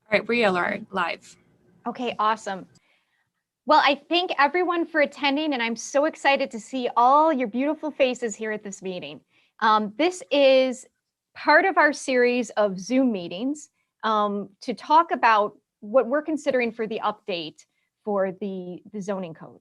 All right, we are live. Okay, awesome. Well, I thank everyone for attending, and I'm so excited to see all your beautiful faces here at this meeting. This is part of our series of Zoom meetings to talk about what we're considering for the update for the zoning code.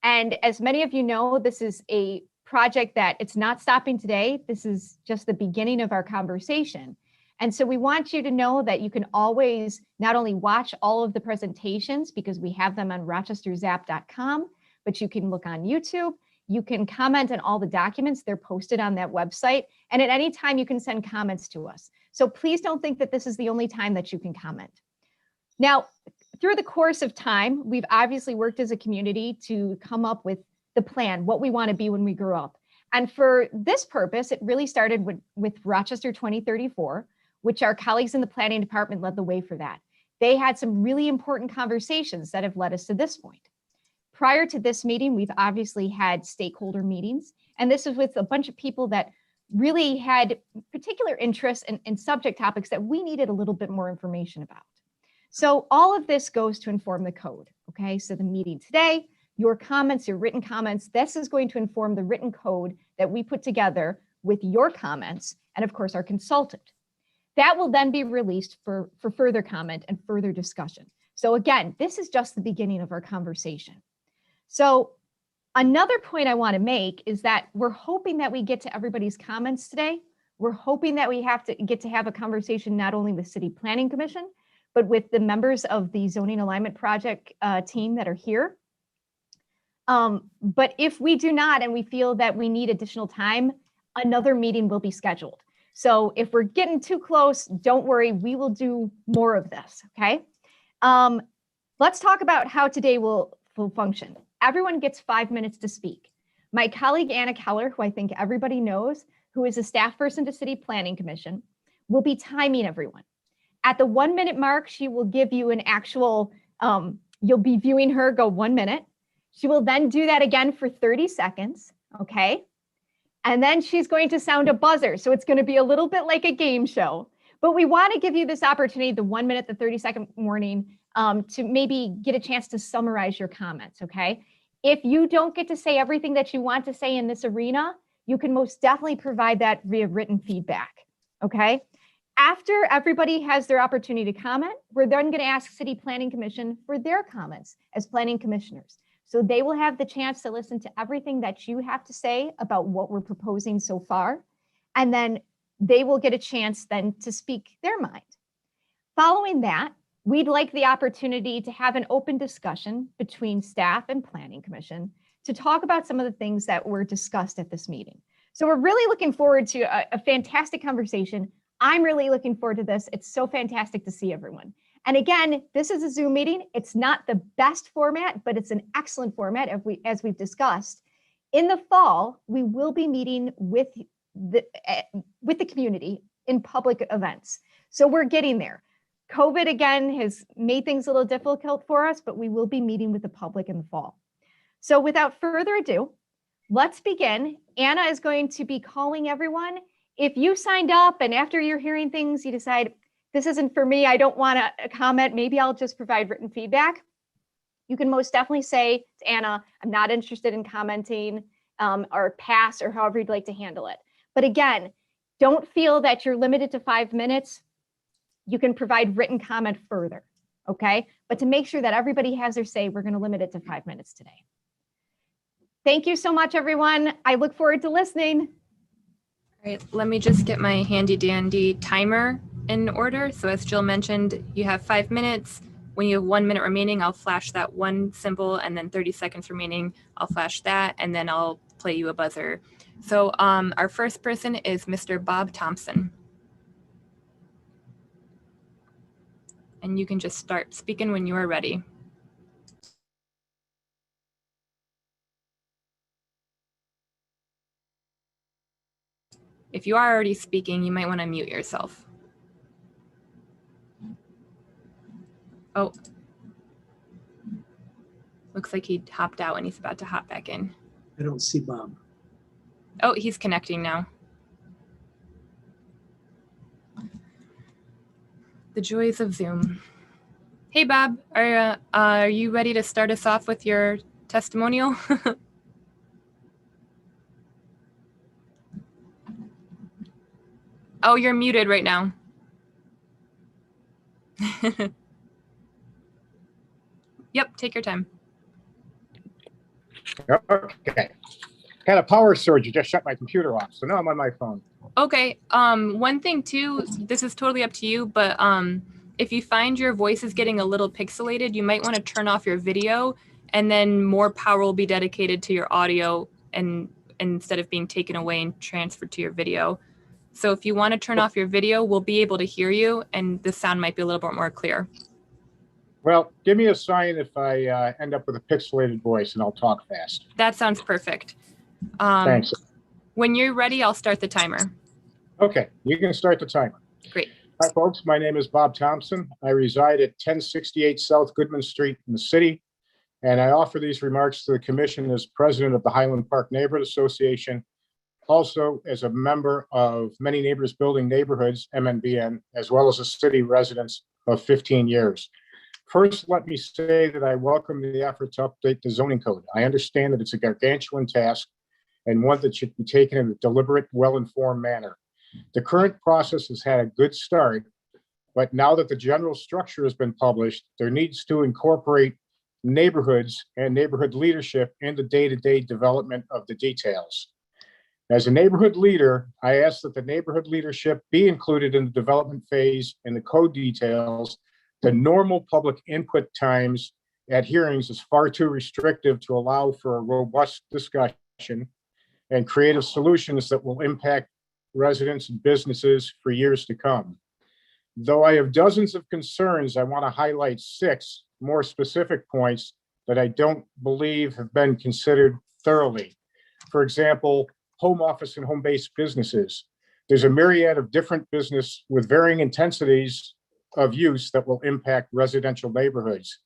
And as many of you know, this is a project that it's not stopping today. This is just the beginning of our conversation. And so we want you to know that you can always not only watch all of the presentations because we have them on rochesterzap.com, but you can look on YouTube. You can comment on all the documents. They're posted on that website. And at any time, you can send comments to us. So please don't think that this is the only time that you can comment. Now, through the course of time, we've obviously worked as a community to come up with the plan, what we want to be when we grow up. And for this purpose, it really started with Rochester 2034, which our colleagues in the planning department led the way for that. They had some really important conversations that have led us to this point. Prior to this meeting, we've obviously had stakeholder meetings, and this is with a bunch of people that really had particular interests in subject topics that we needed a little bit more information about. So all of this goes to inform the code, okay? So the meeting today, your comments, your written comments, this is going to inform the written code that we put together with your comments, and of course, our consultant. That will then be released for further comment and further discussion. So again, this is just the beginning of our conversation. So another point I want to make is that we're hoping that we get to everybody's comments today. We're hoping that we get to have a conversation not only with City Planning Commission, but with the members of the Zoning Alignment Project team that are here. But if we do not, and we feel that we need additional time, another meeting will be scheduled. So if we're getting too close, don't worry, we will do more of this, okay? Let's talk about how today will function. Everyone gets 5 minutes to speak. My colleague, Anna Keller, who I think everybody knows, who is a staff person to City Planning Commission, will be timing everyone. At the 1 minute mark, she will give you an actual, you'll be viewing her go 1 minute. She will then do that again for 30 seconds, okay? And then she's going to sound a buzzer. So it's going to be a little bit like a game show. But we want to give you this opportunity, the 1 minute, the 30-second warning, to maybe get a chance to summarize your comments, okay? If you don't get to say everything that you want to say in this arena, you can most definitely provide that via written feedback, okay? After everybody has their opportunity to comment, we're then going to ask City Planning Commission for their comments as planning commissioners. So they will have the chance to listen to everything that you have to say about what we're proposing so far. And then they will get a chance then to speak their mind. Following that, we'd like the opportunity to have an open discussion between staff and Planning Commission to talk about some of the things that were discussed at this meeting. So we're really looking forward to a fantastic conversation. I'm really looking forward to this. It's so fantastic to see everyone. And again, this is a Zoom meeting. It's not the best format, but it's an excellent format as we've discussed. In the fall, we will be meeting with the community in public events. So we're getting there. COVID, again, has made things a little difficult for us, but we will be meeting with the public in the fall. So without further ado, let's begin. Anna is going to be calling everyone. If you signed up and after you're hearing things, you decide, this isn't for me, I don't want to comment, maybe I'll just provide written feedback, you can most definitely say to Anna, I'm not interested in commenting, or pass, or however you'd like to handle it. But again, don't feel that you're limited to 5 minutes. You can provide written comment further, okay? But to make sure that everybody has their say, we're going to limit it to 5 minutes today. Thank you so much, everyone. I look forward to listening. All right, let me just get my handy dandy timer in order. So as Jill mentioned, you have 5 minutes. When you have 1 minute remaining, I'll flash that one symbol, and then 30 seconds remaining, I'll flash that, and then I'll play you a buzzer. So our first person is Mr. Bob Thompson. And you can just start speaking when you are ready. If you are already speaking, you might want to mute yourself. Oh, looks like he hopped out and he's about to hop back in. I don't see Bob. Oh, he's connecting now. The joys of Zoom. Hey, Bob, are you ready to start us off with your testimonial? Oh, you're muted right now. Yep, take your time. Okay. Had a power surge. You just shut my computer off. So now I'm on my phone. Okay. One thing too, this is totally up to you, but if you find your voice is getting a little pixelated, you might want to turn off your video, and then more power will be dedicated to your audio and instead of being taken away and transferred to your video. So if you want to turn off your video, we'll be able to hear you, and the sound might be a little bit more clear. Well, give me a sign if I end up with a pixelated voice, and I'll talk fast. That sounds perfect. Thanks. When you're ready, I'll start the timer. Okay, you can start the timer. Great. Hi, folks. My name is Bob Thompson. I reside at 1068 South Goodman Street in the city, and I offer these remarks to the commission as president of the Highland Park Neighborhood Association, also as a member of Many Neighbors Building Neighborhoods, MNBN, as well as a city resident of 15 years. First, let me say that I welcome the effort to update the zoning code. I understand that it's a gargantuan task and one that should be taken in a deliberate, well-informed manner. The current process has had a good start, but now that the general structure has been published, there needs to incorporate neighborhoods and neighborhood leadership in the day-to-day development of the details. As a neighborhood leader, I ask that the neighborhood leadership be included in the development phase and the code details. The normal public input times at hearings is far too restrictive to allow for a robust discussion and creative solutions that will impact residents and businesses for years to come. Though I have dozens of concerns, I want to highlight 6 more specific points that I don't believe have been considered thoroughly. For example, home office and home-based businesses. There's a myriad of different business with varying intensities of use that will impact residential neighborhoods.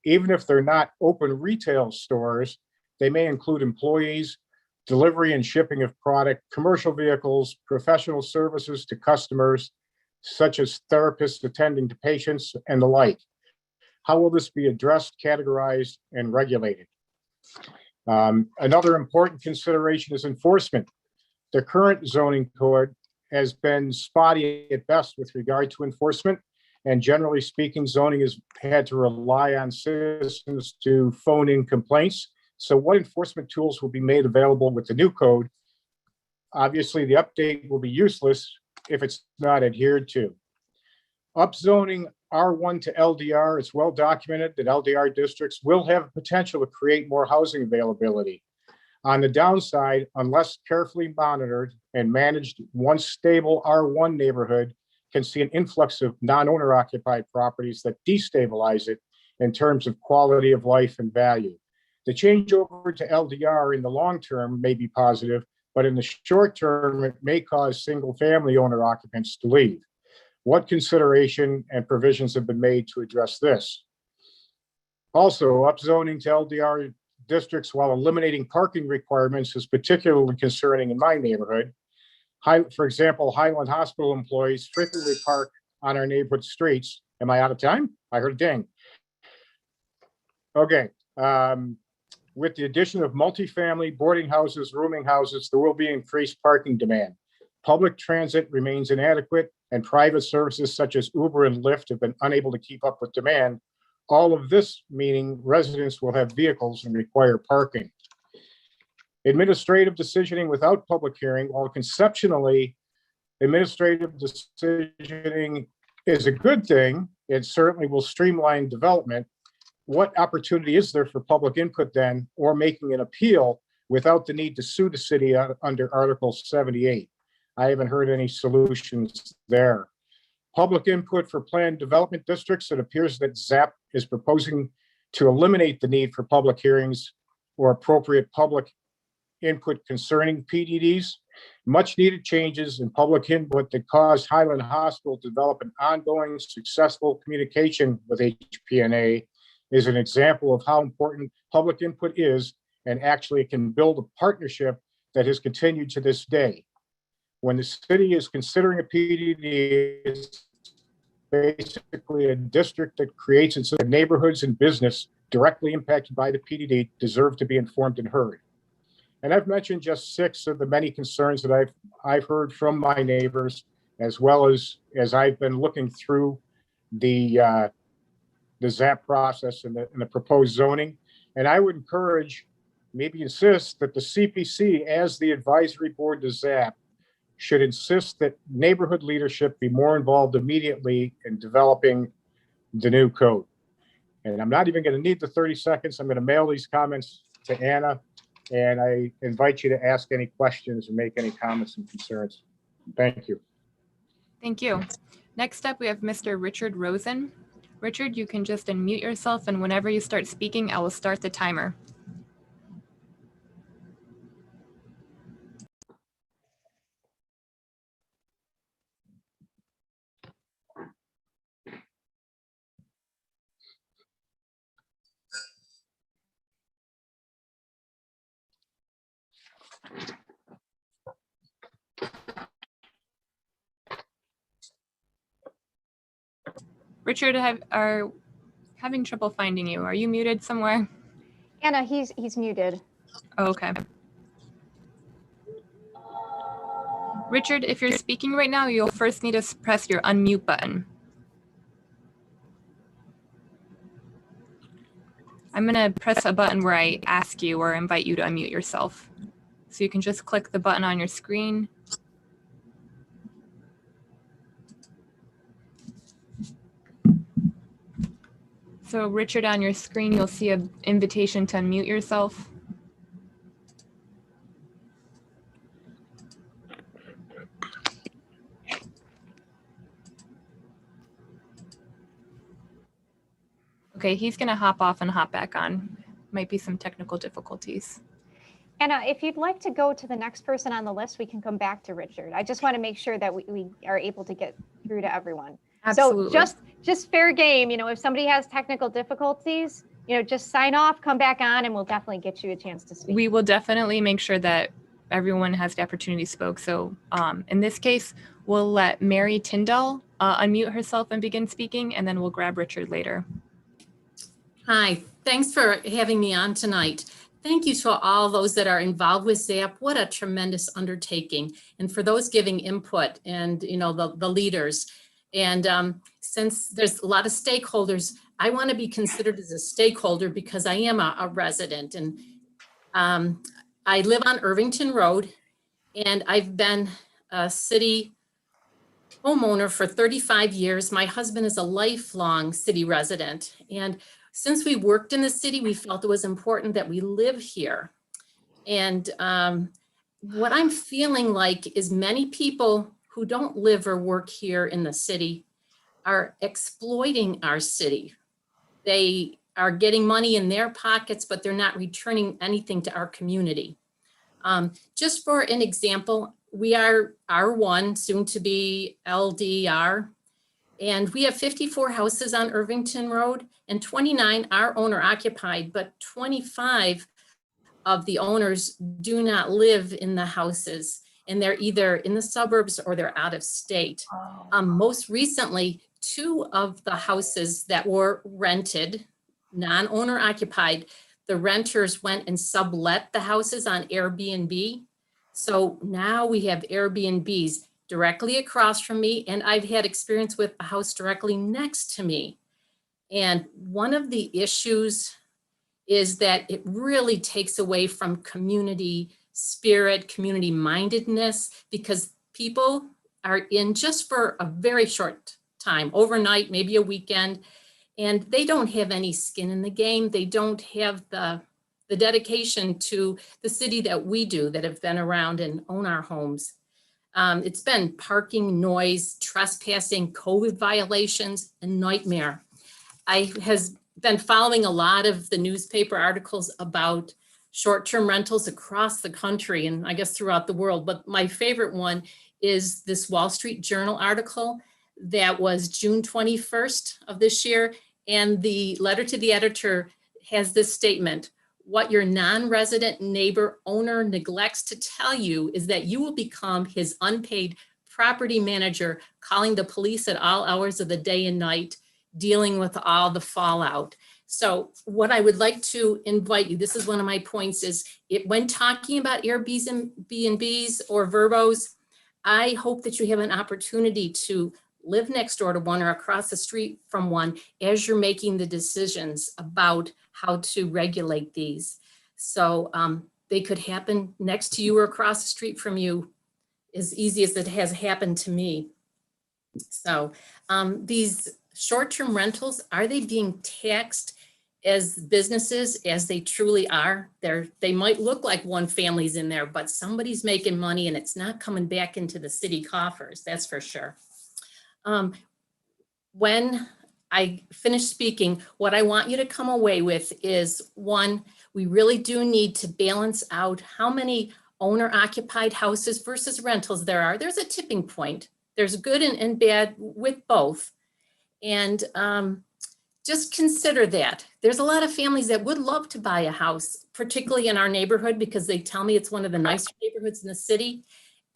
Even if they're not open retail stores, they may include employees, delivery and shipping of product, commercial vehicles, professional services to customers, such as therapists attending to patients and the like. How will this be addressed, categorized, and regulated? Another important consideration is enforcement. The current zoning code has been spotty at best with regard to enforcement. And generally speaking, zoning has had to rely on citizens to phone in complaints. So what enforcement tools will be made available with the new code? Obviously, the update will be useless if it's not adhered to. Upzoning R1 to LDR, it's well documented that LDR districts will have potential to create more housing availability. On the downside, unless carefully monitored and managed, one stable R1 neighborhood can see an influx of non-owner occupied properties that destabilize it in terms of quality of life and value. The changeover to LDR in the long term may be positive, but in the short term, it may cause single family owner occupants to leave. What consideration and provisions have been made to address this? Also, upzoning to LDR districts while eliminating parking requirements is particularly concerning in my neighborhood. For example, Highland Hospital employees frequently park on our neighborhood streets. Am I out of time? I heard a ding. Okay. With the addition of multifamily boarding houses, rooming houses, there will be increased parking demand. Public transit remains inadequate, and private services such as Uber and Lyft have been unable to keep up with demand. All of this meaning residents will have vehicles and require parking. Administrative decisioning without public hearing, while conceptually administrative decisioning is a good thing, it certainly will streamline development. What opportunity is there for public input then, or making an appeal without the need to sue the city under Article 78? I haven't heard any solutions there. Public input for planned development districts, it appears that ZAP is proposing to eliminate the need for public hearings or appropriate public input concerning PDDs. Much needed changes in public input that caused Highland Hospital to develop an ongoing successful communication with HPNA is an example of how important public input is, and actually it can build a partnership that has continued to this day. When the city is considering a PDD, it's basically a district that creates its neighborhoods and business directly impacted by the PDD deserve to be informed and heard. And I've mentioned just 6 of the many concerns that I've heard from my neighbors, as well as I've been looking through the ZAP process and the proposed zoning. And I would encourage, maybe insist, that the CPC, as the advisory board to ZAP, should insist that neighborhood leadership be more involved immediately in developing the new code. And I'm not even going to need the 30 seconds. I'm going to mail these comments to Anna, and I invite you to ask any questions or make any comments and concerns. Thank you. Thank you. Next up, we have Mr. Richard Rosen. Richard, you can just unmute yourself, and whenever you start speaking, I will start the timer. Richard, are having trouble finding you. Are you muted somewhere? Anna, he's muted. Oh, okay. Richard, if you're speaking right now, you'll first need to press your unmute button. I'm going to press a button where I ask you or invite you to unmute yourself. So you can just click the button on your screen. So Richard, on your screen, you'll see an invitation to unmute yourself. Okay, he's going to hop off and hop back on. Might be some technical difficulties. Anna, if you'd like to go to the next person on the list, we can come back to Richard. I just want to make sure that we are able to get through to everyone. Absolutely. So just fair game, if somebody has technical difficulties, just sign off, come back on, and we'll definitely get you a chance to speak. We will definitely make sure that everyone has the opportunity to speak. So in this case, we'll let Mary Tyndall unmute herself and begin speaking, and then we'll grab Richard later. Hi, thanks for having me on tonight. Thank you to all those that are involved with ZAP. What a tremendous undertaking. And for those giving input and, the leaders. And since there's a lot of stakeholders, I want to be considered as a stakeholder because I am a resident. And I live on Irvington Road, and I've been a city homeowner for 35 years. My husband is a lifelong city resident. And since we worked in the city, we felt it was important that we live here. And what I'm feeling like is many people who don't live or work here in the city are exploiting our city. They are getting money in their pockets, but they're not returning anything to our community. Just for an example, we are R1, soon to be LDR, and we have 54 houses on Irvington Road, and 29 are owner occupied, but 25 of the owners do not live in the houses, and they're either in the suburbs or they're out of state. Most recently, 2 of the houses that were rented, non-owner occupied, the renters went and sublet the houses on Airbnb. So now we have Airbnbs directly across from me, and I've had experience with a house directly next to me. And one of the issues is that it really takes away from community spirit, community mindedness, because people are in just for a very short time, overnight, maybe a weekend, and they don't have any skin in the game. They don't have the dedication to the city that we do, that have been around and own our homes. It's been parking, noise, trespassing, COVID violations, a nightmare. I has been following a lot of the newspaper articles about short-term rentals across the country and I guess throughout the world. But my favorite one is this Wall Street Journal article that was June 21st of this year. And the letter to the editor has this statement: what your non-resident neighbor owner neglects to tell you is that you will become his unpaid property manager calling the police at all hours of the day and night, dealing with all the fallout. So what I would like to invite you, this is one of my points, is when talking about Airbnbs or Verbos, I hope that you have an opportunity to live next door to one or across the street from one as you're making the decisions about how to regulate these. So they could happen next to you or across the street from you, as easy as it has happened to me. So these short-term rentals, are they being taxed as businesses as they truly are? They might look like one family's in there, but somebody's making money and it's not coming back into the city coffers, that's for sure. When I finish speaking, what I want you to come away with is, one, we really do need to balance out how many owner-occupied houses versus rentals there are. There's a tipping point. There's good and bad with both. And just consider that. There's a lot of families that would love to buy a house, particularly in our neighborhood, because they tell me it's one of the nicer neighborhoods in the city.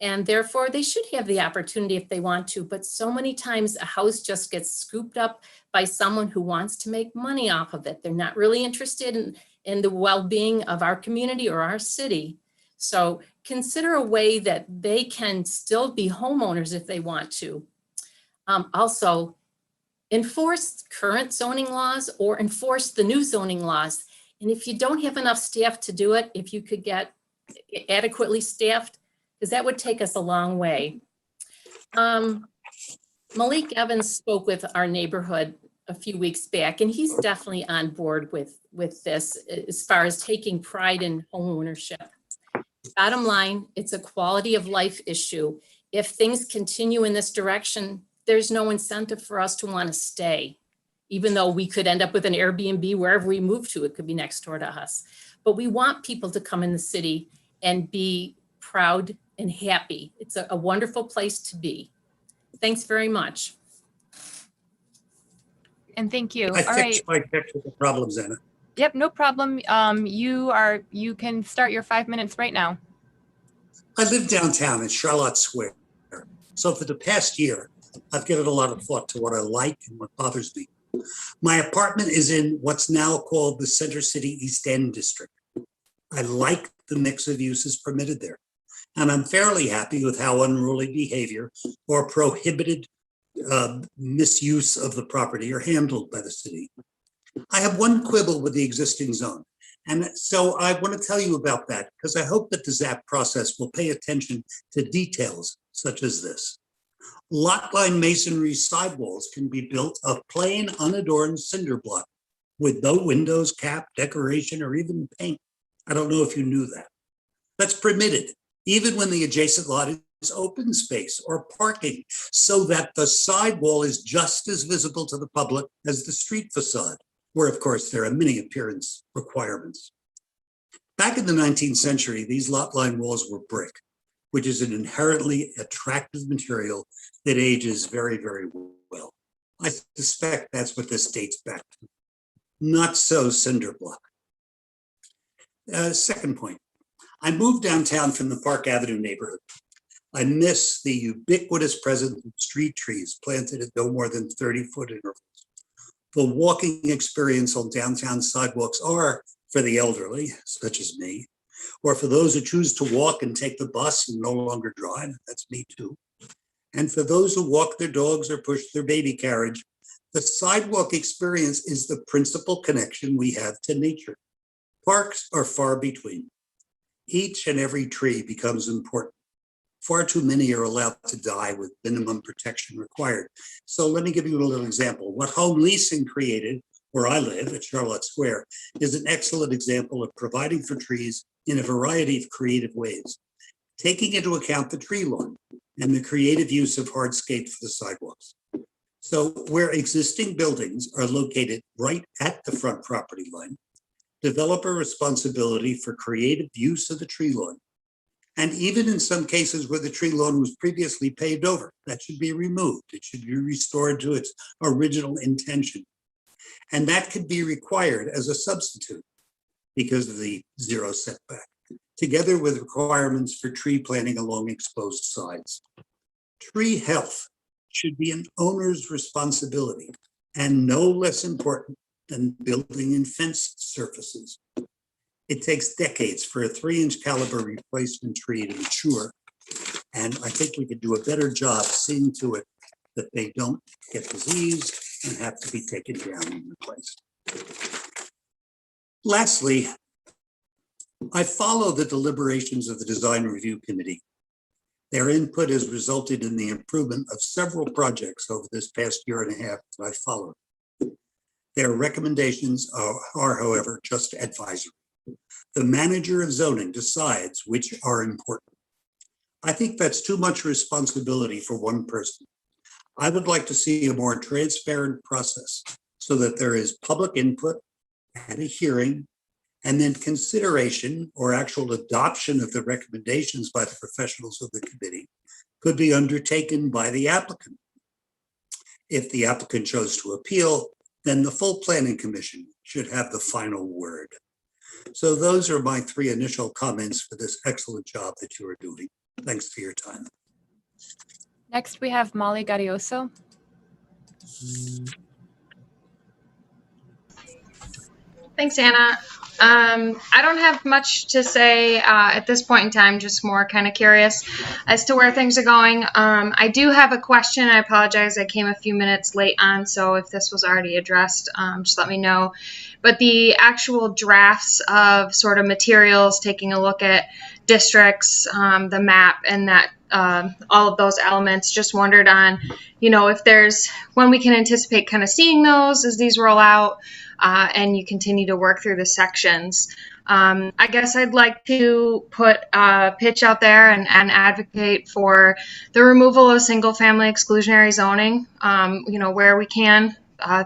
And therefore, they should have the opportunity if they want to. But so many times a house just gets scooped up by someone who wants to make money off of it. They're not really interested in the well-being of our community or our city. So consider a way that they can still be homeowners if they want to. Also, enforce current zoning laws or enforce the new zoning laws. And if you don't have enough staff to do it, if you could get adequately staffed, because that would take us a long way. Malik Evans spoke with our neighborhood a few weeks back, and he's definitely on board with this as far as taking pride in home ownership. Bottom line, it's a quality of life issue. If things continue in this direction, there's no incentive for us to want to stay, even though we could end up with an Airbnb wherever we move to. It could be next door to us. But we want people to come in the city and be proud and happy. It's a wonderful place to be. Thanks very much. And thank you. I All right. fixed my technical problems, Anna. Yep, no problem. You can start your 5 minutes right now. I live downtown in Charlotte Square. So for the past year, I've given a lot of thought to what I like and what bothers me. My apartment is in what's now called the Center City East End district. I like the mix of uses permitted there. And I'm fairly happy with how unruly behavior or prohibited misuse of the property are handled by the city. I have one quibble with the existing zone. And so I want to tell you about that because I hope that the ZAP process will pay attention to details such as this. Lot line masonry sidewalls can be built of plain unadorned cinder block with no windows, cap, decoration, or even paint. I don't know if you knew that. That's permitted, even when the adjacent lot is open space or parking, so that the sidewall is just as visible to the public as the street facade, where of course there are many appearance requirements. Back in the 19th century, these lot line walls were brick, which is an inherently attractive material that ages very, very well. I suspect that's what this dates back to. Not so cinder block. Second point, I moved downtown from the Park Avenue neighborhood. I miss the ubiquitous presence of street trees planted at no more than 30-foot intervals. The walking experience on downtown sidewalks are for the elderly, such as me, or for those who choose to walk and take the bus and no longer drive, that's me too. And for those who walk their dogs or push their baby carriage, the sidewalk experience is the principal connection we have to nature. Parks are far between. Each and every tree becomes important. Far too many are allowed to die with minimum protection required. So let me give you a little example. What home leasing created, where I live at Charlotte Square, is an excellent example of providing for trees in a variety of creative ways, taking into account the tree lawn and the creative use of hardscape for the sidewalks. So where existing buildings are located right at the front property line, developer responsibility for creative use of the tree lawn. And even in some cases where the tree lawn was previously paved over, that should be removed. It should be restored to its original intention. And that could be required as a substitute because of the zero setback, together with requirements for tree planting along exposed sides. Tree health should be an owner's responsibility and no less important than building and fence surfaces. It takes decades for a 3-inch caliber replacement tree to mature, and I think we could do a better job seeing to it that they don't get diseased and have to be taken down and replaced. Lastly, I follow the deliberations of the Design Review Committee. Their input has resulted in the improvement of several projects over this past year and a half that I followed. Their recommendations are, however, just advisory. The manager of zoning decides which are important. I think that's too much responsibility for one person. I would like to see a more transparent process so that there is public input and a hearing, and then consideration or actual adoption of the recommendations by the professionals of the committee could be undertaken by the applicant. If the applicant chose to appeal, then the full planning commission should have the final word. So those are my 3 initial comments for this excellent job that you are doing. Thanks for your time. Next, we have Molly Gaudioso. Thanks, Anna. I don't have much to say at this point in time, just more kind of curious as to where things are going. I do have a question. I apologize. I came a few minutes late on, so if this was already addressed, just let me know. But the actual drafts of sort of materials, taking a look at districts, the map, and that all of those elements, just wondered on, if there's when we can anticipate kind of seeing those as these roll out. And you continue to work through the sections. I guess I'd like to put a pitch out there and advocate for the removal of single-family exclusionary zoning, where we can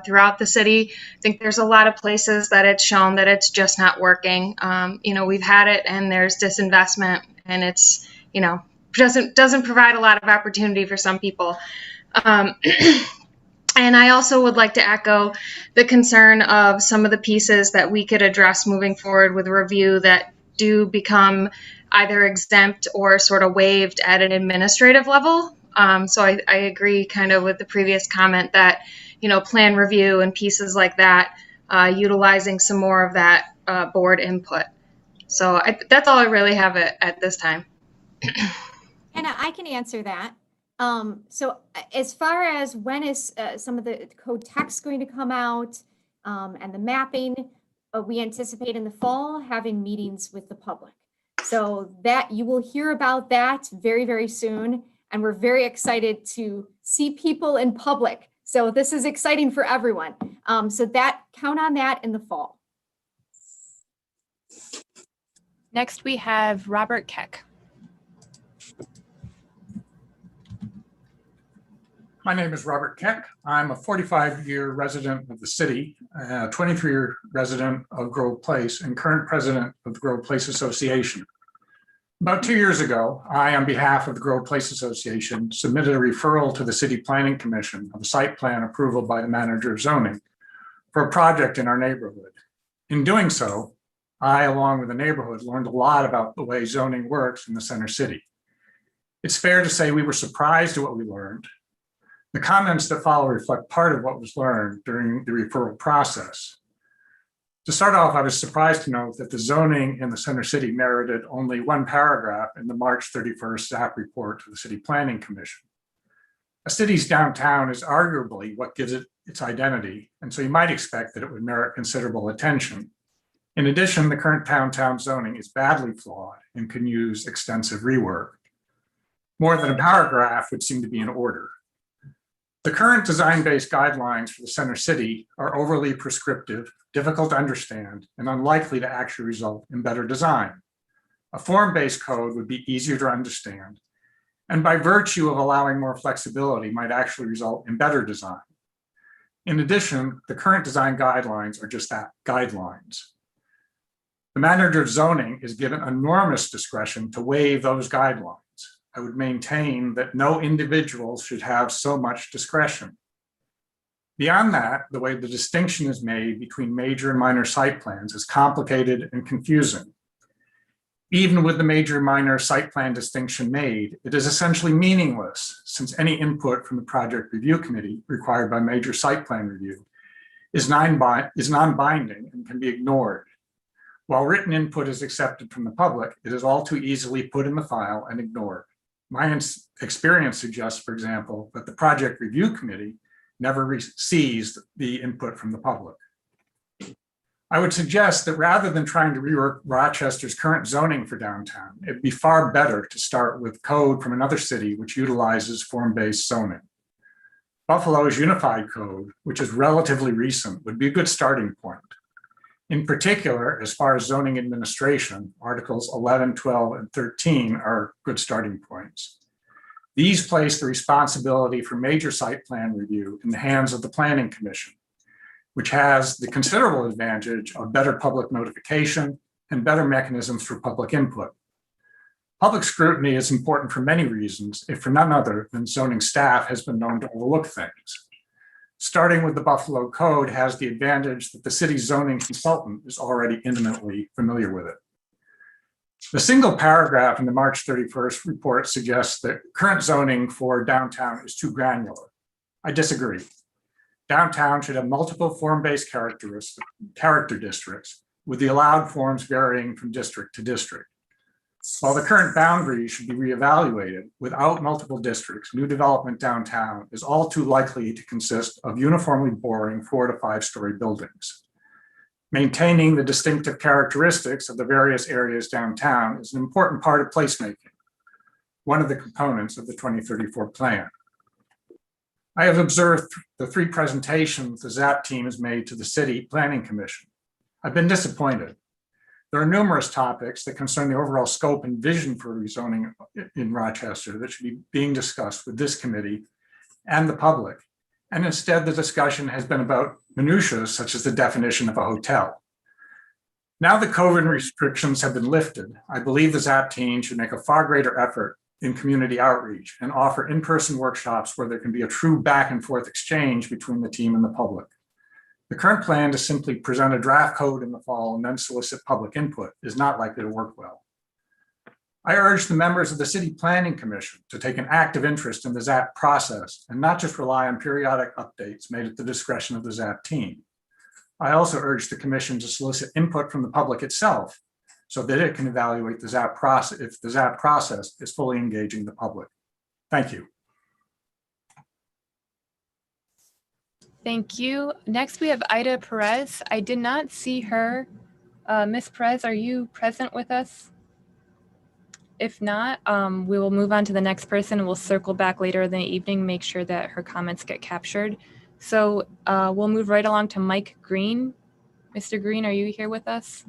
throughout the city. I think there's a lot of places that it's shown that it's just not working. We've had it and there's disinvestment and it's, doesn't provide a lot of opportunity for some people. And I also would like to echo the concern of some of the pieces that we could address moving forward with review that do become either exempt or sort of waived at an administrative level. So I agree kind of with the previous comment that, plan review and pieces like that, utilizing some more of that board input. So that's all I really have at this time. Anna, I can answer that. So as far as when is some of the code text going to come out and the mapping, we anticipate in the fall having meetings with the public. So that you will hear about that very, very soon. And we're very excited to see people in public. So this is exciting for everyone. So count on that in the fall. Next, we have Robert Keck. My name is Robert Keck. I'm a 45-year resident of the city, a 23-year resident of Grove Place, and current president of the Grove Place Association. About 2 years ago, I, on behalf of the Grove Place Association, submitted a referral to the City Planning Commission of a site plan approval by the manager of zoning for a project in our neighborhood. In doing so, I, along with the neighborhood, learned a lot about the way zoning works in the center city. It's fair to say we were surprised at what we learned. The comments that follow reflect part of what was learned during the referral process. To start off, I was surprised to note that the zoning in the center city merited only 1 paragraph in the March 31st ZAP report to the City Planning Commission. A city's downtown is arguably what gives it its identity, and so you might expect that it would merit considerable attention. In addition, the current downtown zoning is badly flawed and can use extensive rework. More than a paragraph would seem to be in order. The current design-based guidelines for the center city are overly prescriptive, difficult to understand, and unlikely to actually result in better design. A form-based code would be easier to understand, and by virtue of allowing more flexibility, might actually result in better design. In addition, the current design guidelines are just that, guidelines. The manager of zoning is given enormous discretion to waive those guidelines. I would maintain that no individual should have so much discretion. Beyond that, the way the distinction is made between major and minor site plans is complicated and confusing. Even with the major minor site plan distinction made, it is essentially meaningless since any input from the project review committee required by major site plan review is non-binding and can be ignored. While written input is accepted from the public, it is all too easily put in the file and ignored. My experience suggests, for example, that the project review committee never sees the input from the public. I would suggest that rather than trying to rework Rochester's current zoning for downtown, it'd be far better to start with code from another city which utilizes form-based zoning. Buffalo's unified code, which is relatively recent, would be a good starting point. In particular, as far as zoning administration, Articles 11, 12, and 13 are good starting points. These place the responsibility for major site plan review in the hands of the Planning Commission, which has the considerable advantage of better public notification and better mechanisms for public input. Public scrutiny is important for many reasons, if for none other than zoning staff has been known to overlook things. Starting with the Buffalo Code has the advantage that the city's zoning consultant is already intimately familiar with it. The single paragraph in the March 31st report suggests that current zoning for downtown is too granular. I disagree. Downtown should have multiple form-based character districts, with the allowed forms varying from district to district. While the current boundaries should be reevaluated, without multiple districts, new development downtown is all too likely to consist of uniformly boring 4 to 5 story buildings. Maintaining the distinctive characteristics of the various areas downtown is an important part of placemaking, one of the components of the 2034 plan. I have observed the 3 presentations the ZAP team has made to the City Planning Commission. I've been disappointed. There are numerous topics that concern the overall scope and vision for rezoning in Rochester that should be being discussed with this committee and the public. And instead, the discussion has been about minutiae, such as the definition of a hotel. Now that COVID restrictions have been lifted, I believe the ZAP team should make a far greater effort in community outreach and offer in-person workshops where there can be a true back and forth exchange between the team and the public. The current plan to simply present a draft code in the fall and then solicit public input is not likely to work well. I urge the members of the City Planning Commission to take an active interest in the ZAP process and not just rely on periodic updates made at the discretion of the ZAP team. I also urge the Commission to solicit input from the public itself so that it can evaluate the ZAP process if the ZAP process is fully engaging the public. Thank you. Thank you. Next, we have Ida Perez. I did not see her. Ms. Perez, are you present with us? If not, we will move on to the next person and we'll circle back later in the evening, make sure that her comments get captured. So we'll move right along to Mike Green. Mr. Green, are you here with us?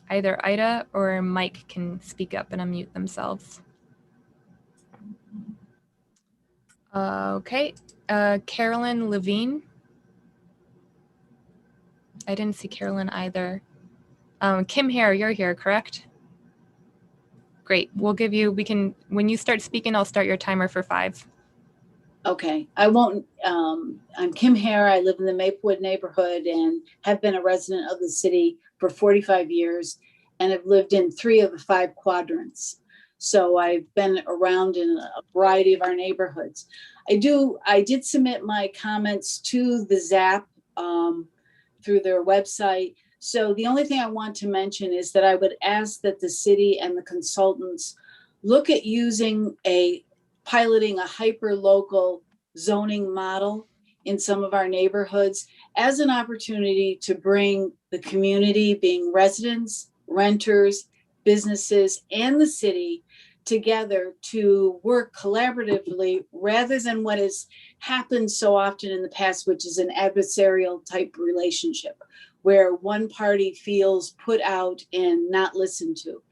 Either Ida or Mike can speak up and unmute themselves. Okay, Carolyn Levine. I didn't see Carolyn either. Kim Hare, you're here, correct? Great, we'll give you, when you start speaking, I'll start your timer for 5. Okay, I won't, I'm Kim Hare. I live in the Maplewood neighborhood and have been a resident of the city for 45 years and have lived in 3 of the 5 quadrants. So I've been around in a variety of our neighborhoods. I did submit my comments to the ZAP through their website. So the only thing I want to mention is that I would ask that the city and the consultants look at piloting a hyper-local zoning model in some of our neighborhoods as an opportunity to bring the community, being residents, renters, businesses, and the city together to work collaboratively rather than what has happened so often in the past, which is an adversarial type relationship where one party feels put out and not listened to.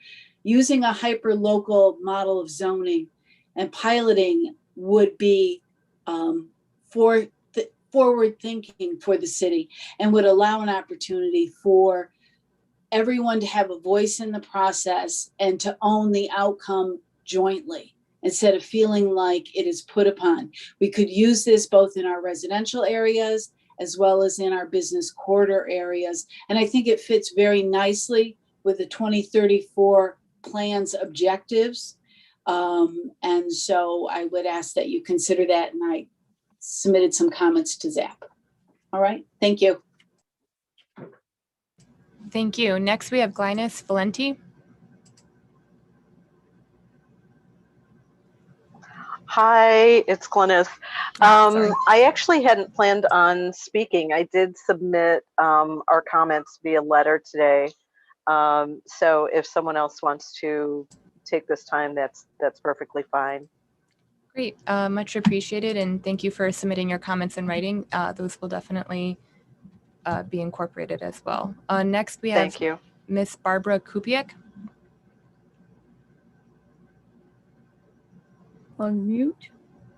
Using a hyper-local model of zoning and piloting would be forward thinking for the city and would allow an opportunity for everyone to have a voice in the process and to own the outcome jointly instead of feeling like it is put upon. We could use this both in our residential areas as well as in our business corridor areas. And I think it fits very nicely with the 2034 plan's objectives. And so I would ask that you consider that, and I submitted some comments to ZAP. All right, thank you. Thank you. Next, we have Glynis Valenti. Hi, it's Glynis. Sorry. I actually hadn't planned on speaking. I did submit our comments via letter today. So if someone else wants to take this time, that's perfectly fine. Great, much appreciated, and thank you for submitting your comments in writing. Those will definitely be incorporated as well. Next, we have Thank you. Miss Barbara Kupiec. Unmute.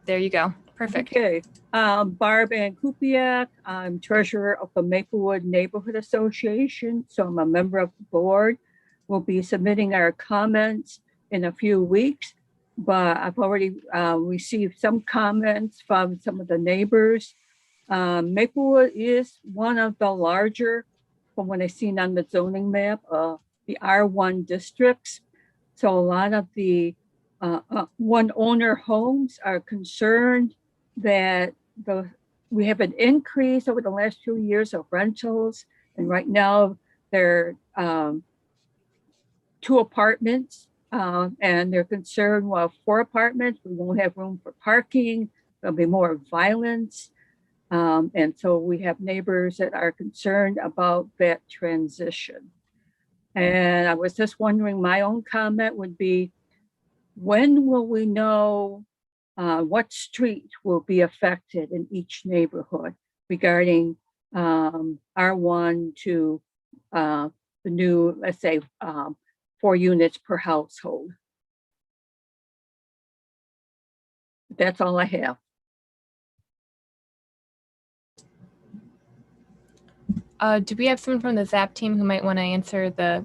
There you go. Perfect. Okay. Barb Ann Kupiak. I'm treasurer of the Maplewood Neighborhood Association, so I'm a member of the board. We'll be submitting our comments in a few weeks, but I've already received some comments from some of the neighbors. Maplewood is one of the larger, from what I've seen on the zoning map, the R1 districts. So a lot of the one owner homes are concerned that we have an increase over the last few years of rentals. And right now they're 2 apartments and they're concerned, well, 4 apartments, we won't have room for parking. There'll be more violence. And so we have neighbors that are concerned about that transition. And I was just wondering, my own comment would be, when will we know what street will be affected in each neighborhood regarding R1 to the new, let's say, 4 units per household? That's all I have. Do we have someone from the ZAP team who might want to answer the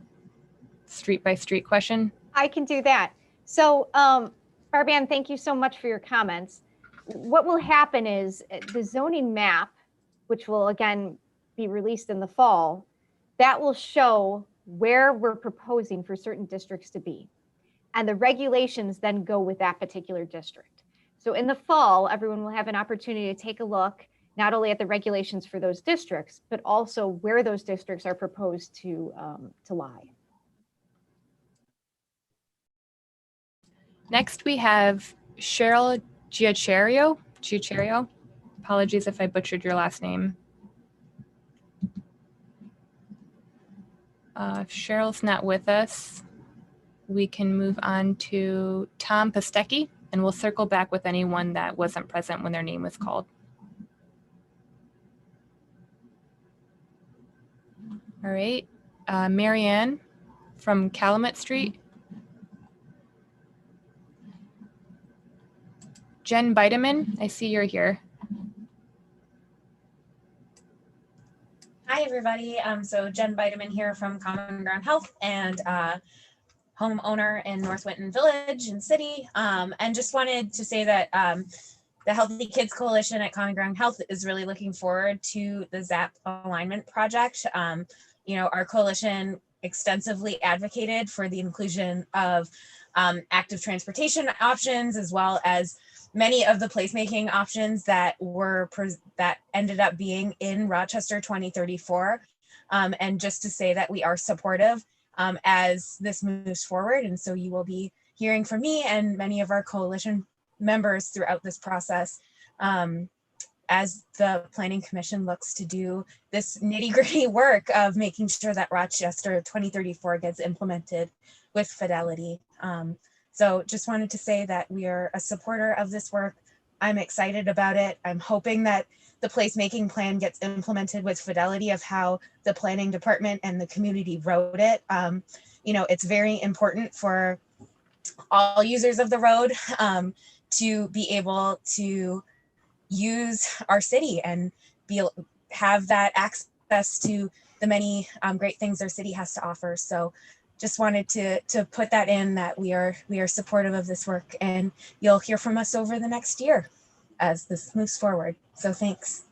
street by street question? I can do that. So, Barban, thank you so much for your comments. What will happen is the zoning map, which will again be released in the fall, that will show where we're proposing for certain districts to be. And the regulations then go with that particular district. So in the fall, everyone will have an opportunity to take a look, not only at the regulations for those districts, but also where those districts are proposed to lie. Next, we have Cheryl Giacherio. Apologies if I butchered your last name. If Cheryl's not with us, we can move on to Tom Pastecki, and we'll circle back with anyone that wasn't present when their name was called. All right, Marianne from Calumet Street. Jen Bideman, I see you're here. Hi, everybody. So Jen Bideman here from Common Ground Health and homeowner in North Winton Village and City. And just wanted to say that the Healthy Kids Coalition at Common Ground Health is really looking forward to the ZAP alignment project. You know, our coalition extensively advocated for the inclusion of active transportation options, as well as many of the placemaking options that ended up being in Rochester 2034. And just to say that we are supportive as this moves forward. And so you will be hearing from me and many of our coalition members throughout this process as the Planning Commission looks to do this nitty-gritty work of making sure that Rochester 2034 gets implemented with fidelity. So just wanted to say that we are a supporter of this work. I'm excited about it. I'm hoping that the placemaking plan gets implemented with fidelity of how the planning department and the community wrote it. You know, it's very important for all users of the road to be able to use our city and have that access to the many great things our city has to offer. So just wanted to put that in, that we are supportive of this work, and you'll hear from us over the next year as this moves forward. So thanks.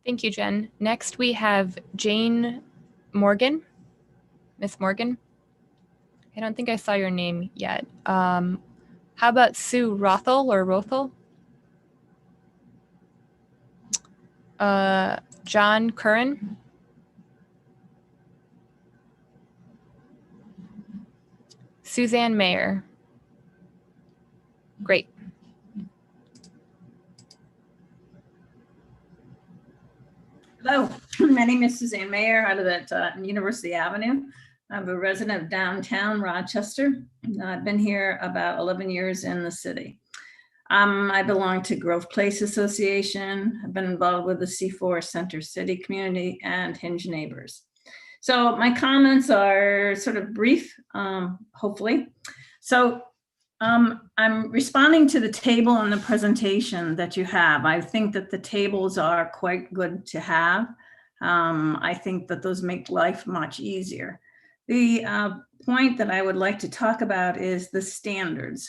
Thank you, Jen. Next, we have Jane Morgan. Miss Morgan? I don't think I saw your name yet. How about Sue Rothel or Rothel? John Curran? Suzanne Mayer? Great. Hello, my name is Suzanne Mayer. I live at University Avenue. I'm a resident of downtown Rochester. I've been here about 11 years in the city. I belong to Grove Place Association. I've been involved with the C4 Center City Community and Hinge Neighbors. So my comments are sort of brief, hopefully. So I'm responding to the table and the presentation that you have. I think that the tables are quite good to have. I think that those make life much easier. The point that I would like to talk about is the standards.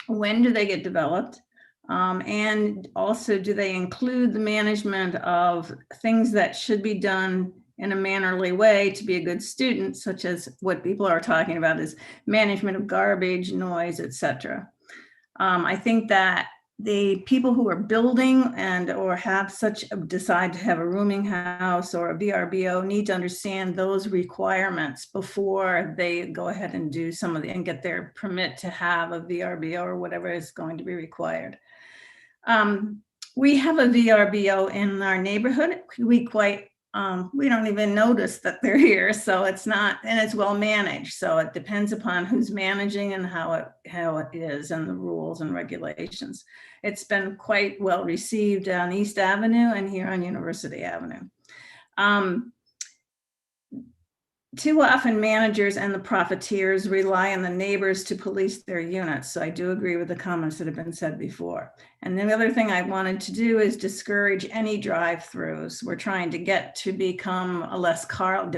When do they get developed? And also, do they include the management of things that should be done in a mannerly way to be a good student, such as what people are talking about is management of garbage, noise, etc. I think that the people who are building and or have decide to have a rooming house or a VRBO need to understand those requirements before they go ahead and do some of the and get their permit to have a VRBO or whatever is going to be required. We have a VRBO in our neighborhood. We don't even notice that they're here, so it's not, and it's well managed. So it depends upon who's managing and how it is and the rules and regulations. It's been quite well received on East Avenue and here on University Avenue. Too often managers and the profiteers rely on the neighbors to police their units. So I do agree with the comments that have been said before. And the other thing I wanted to do is discourage any drive-throughs. We're trying to get to become a less car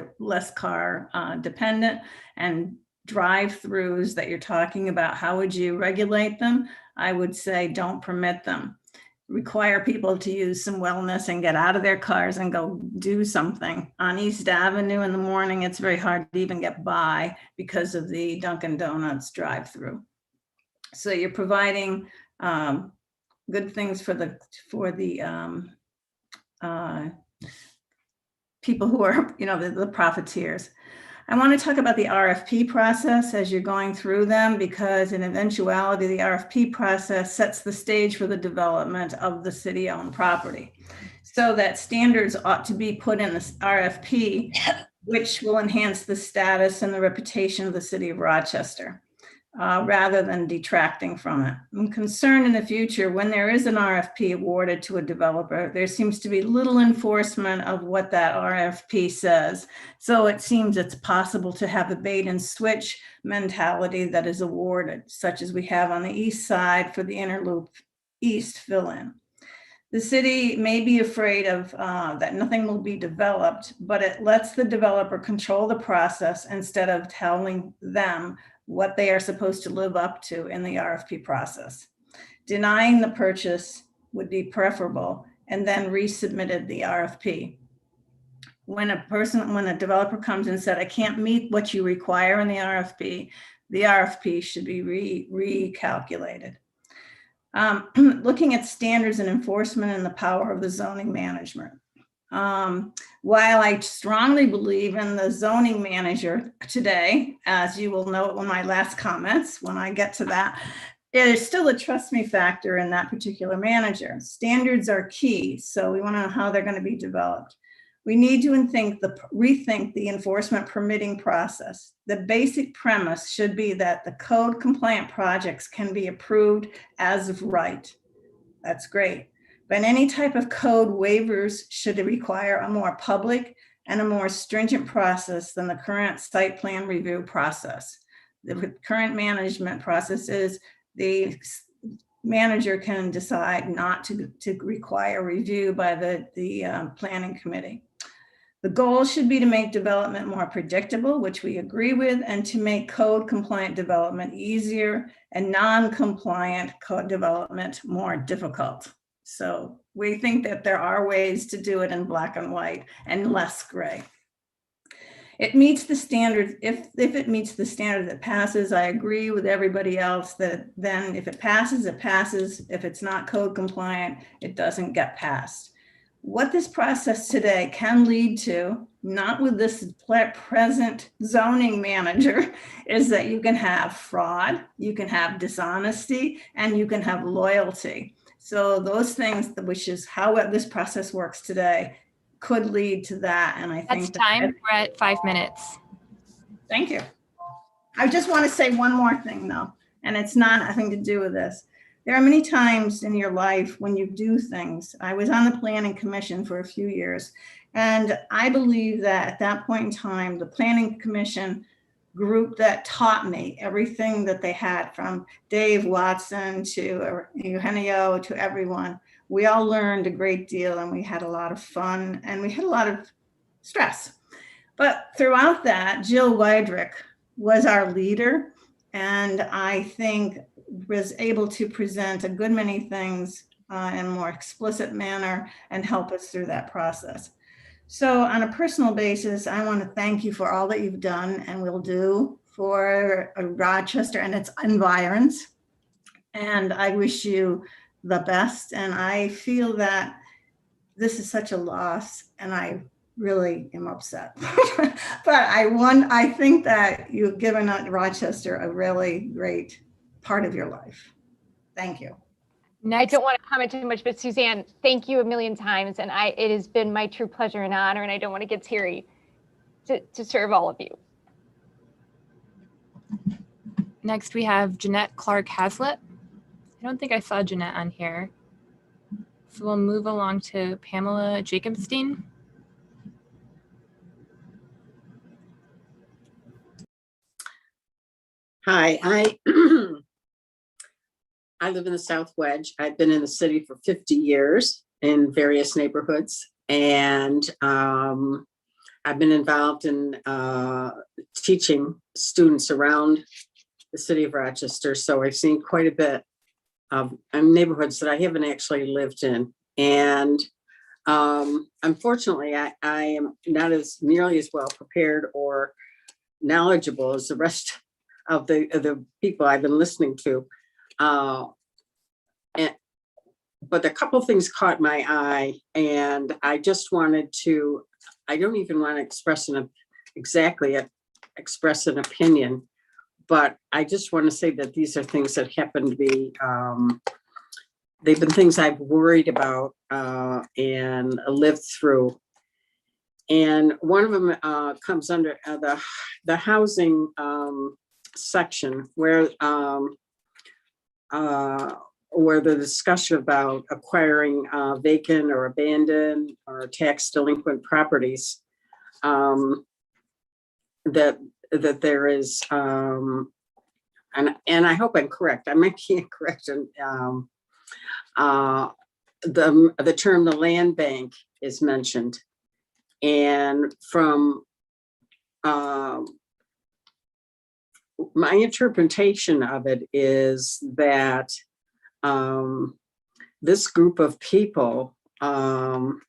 dependent, and drive-throughs that you're talking about, how would you regulate them? I would say don't permit them. Require people to use some wellness and get out of their cars and go do something. On East Avenue in the morning, it's very hard to even get by because of the Dunkin' Donuts drive-through. So you're providing good things for the people who are, the profiteers. I want to talk about the RFP process as you're going through them, because in eventuality, the RFP process sets the stage for the development of the city-owned property. So that standards ought to be put in this RFP, which will enhance the status and the reputation of the city of Rochester, rather than detracting from it. I'm concerned in the future when there is an RFP awarded to a developer, there seems to be little enforcement of what that RFP says. So it seems it's possible to have a bait and switch mentality that is awarded, such as we have on the east side for the Interloop East fill-in. The city may be afraid of that nothing will be developed, but it lets the developer control the process instead of telling them what they are supposed to live up to in the RFP process. Denying the purchase would be preferable, and then resubmitted the RFP. When a developer comes and said, I can't meet what you require in the RFP should be recalculated. Looking at standards and enforcement and the power of the zoning management. While I strongly believe in the zoning manager today, as you will note in my last comments, when I get to that, there's still a trust me factor in that particular manager. Standards are key, so we want to know how they're going to be developed. We need to rethink the enforcement permitting process. The basic premise should be that the code compliant projects can be approved as of right. That's great. But any type of code waivers should require a more public and a more stringent process than the current site plan review process. The current management process is the manager can decide not to require review by the planning committee. The goal should be to make development more predictable, which we agree with, and to make code compliant development easier and non-compliant code development more difficult. So we think that there are ways to do it in black and white and less gray. It meets the standards. If it meets the standard that passes, I agree with everybody else that then if it passes, it passes. If it's not code compliant, it doesn't get passed. What this process today can lead to, not with this present zoning manager, is that you can have fraud, you can have dishonesty, and you can have loyalty. So those things, which is how this process works today, could lead to that. And I think That's time. We're at 5 minutes. Thank you. I just want to say one more thing though, and it's not nothing to do with this. There are many times in your life when you do things. I was on the planning commission for a few years, and I believe that at that point in time, the planning commission group that taught me everything that they had, from Dave Watson to Eugenio to everyone, we all learned a great deal, and we had a lot of fun and we had a lot of stress. But throughout that, Jill Weidrich was our leader, and I think was able to present a good many things in a more explicit manner and help us through that process. So on a personal basis, I want to thank you for all that you've done and will do for Rochester and its environs. And I wish you the best. And I feel that this is such a loss, and I really am upset. But I think that you've given Rochester a really great part of your life. Thank you. I don't want to comment too much, but Suzanne, thank you a million times. And it has been my true pleasure and honor, and I don't want to get teary to serve all of you. Next, we have Jeanette Clark Hazlitt. I don't think I saw Jeanette on here. So we'll move along to Pamela Jacobstein. Hi, I live in the South Wedge. I've been in the city for 50 years in various neighborhoods, and I've been involved in teaching students around the city of Rochester. So I've seen quite a bit of neighborhoods that I haven't actually lived in. And unfortunately, I am not nearly as well prepared or knowledgeable as the rest of the people I've been listening to. But a couple things caught my eye, and I just wanted to, I don't even want to express an opinion, but I just want to say that these are things that happen to be, they've been things I've worried about and lived through. And one of them comes under the housing section where the discussion about acquiring vacant or abandoned or tax delinquent properties, that there is, and I hope I'm correct. I might be incorrect. The term the land bank is mentioned, and from my interpretation of it is that this group of people have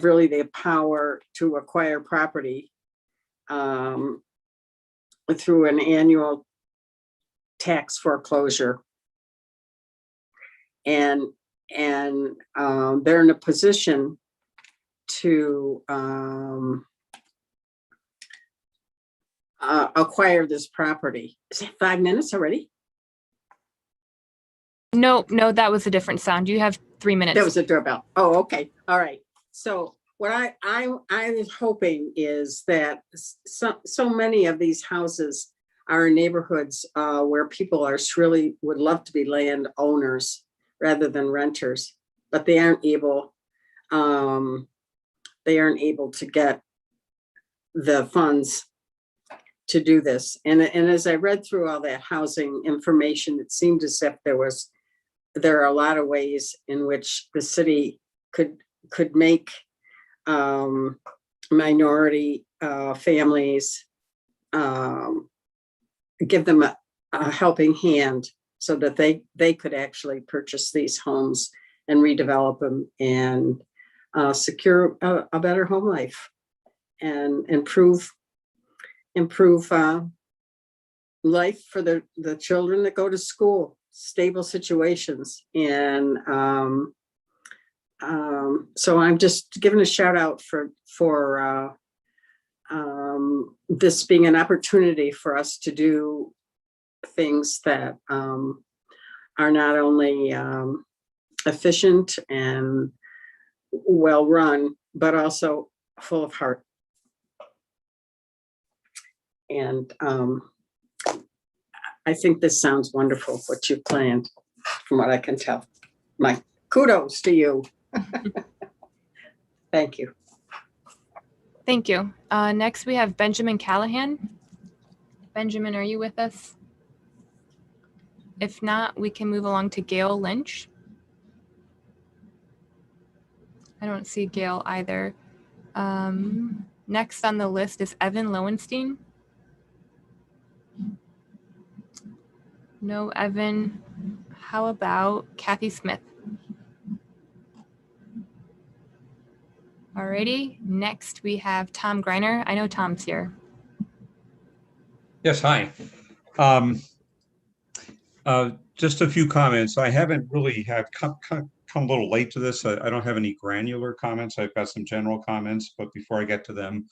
really the power to acquire property through an annual tax foreclosure. And they're in a position to acquire this property. Is it 5 minutes already? No, that was a different sound. You have 3 minutes. That was a doorbell. Oh, okay. All right. So what I was hoping is that so many of these houses are in neighborhoods where people really would love to be land owners rather than renters, but they aren't able to get the funds to do this. And as I read through all that housing information, it seemed as if there are a lot of ways in which the city could make minority families, give them a helping hand so that they could actually purchase these homes and redevelop them and secure a better home life. and improve life for the children that go to school, stable situations. And so I'm just giving a shout out for this being an opportunity for us to do things that are not only efficient and well run, but also full of heart. And I think this sounds wonderful, what you've planned, from what I can tell. My kudos to you. Thank you. Thank you. Next, we have Benjamin Callahan. Benjamin, are you with us? If not, we can move along to Gail Lynch. I don't see Gail either. Next on the list is Evan Lowenstein. No Evan. How about Kathy Smith? Alrighty, next we have Tom Greiner. I know Tom's here. Yes, hi. Just a few comments. I haven't really come a little late to this. I don't have any granular comments. I've got some general comments, but before I get to them,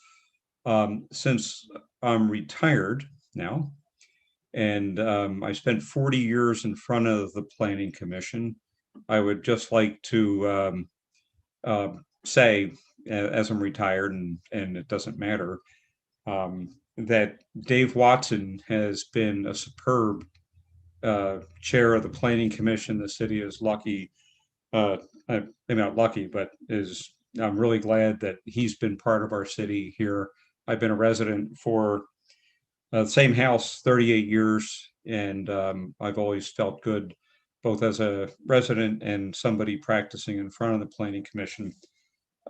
since I'm retired now, and I spent 40 years in front of the Planning Commission, I would just like to say, as I'm retired, and it doesn't matter, that Dave Watson has been a superb chair of the Planning Commission. The city is lucky, maybe not lucky, but I'm really glad that he's been part of our city here. I've been a resident for the same house 38 years, and I've always felt good, both as a resident and somebody practicing in front of the Planning Commission,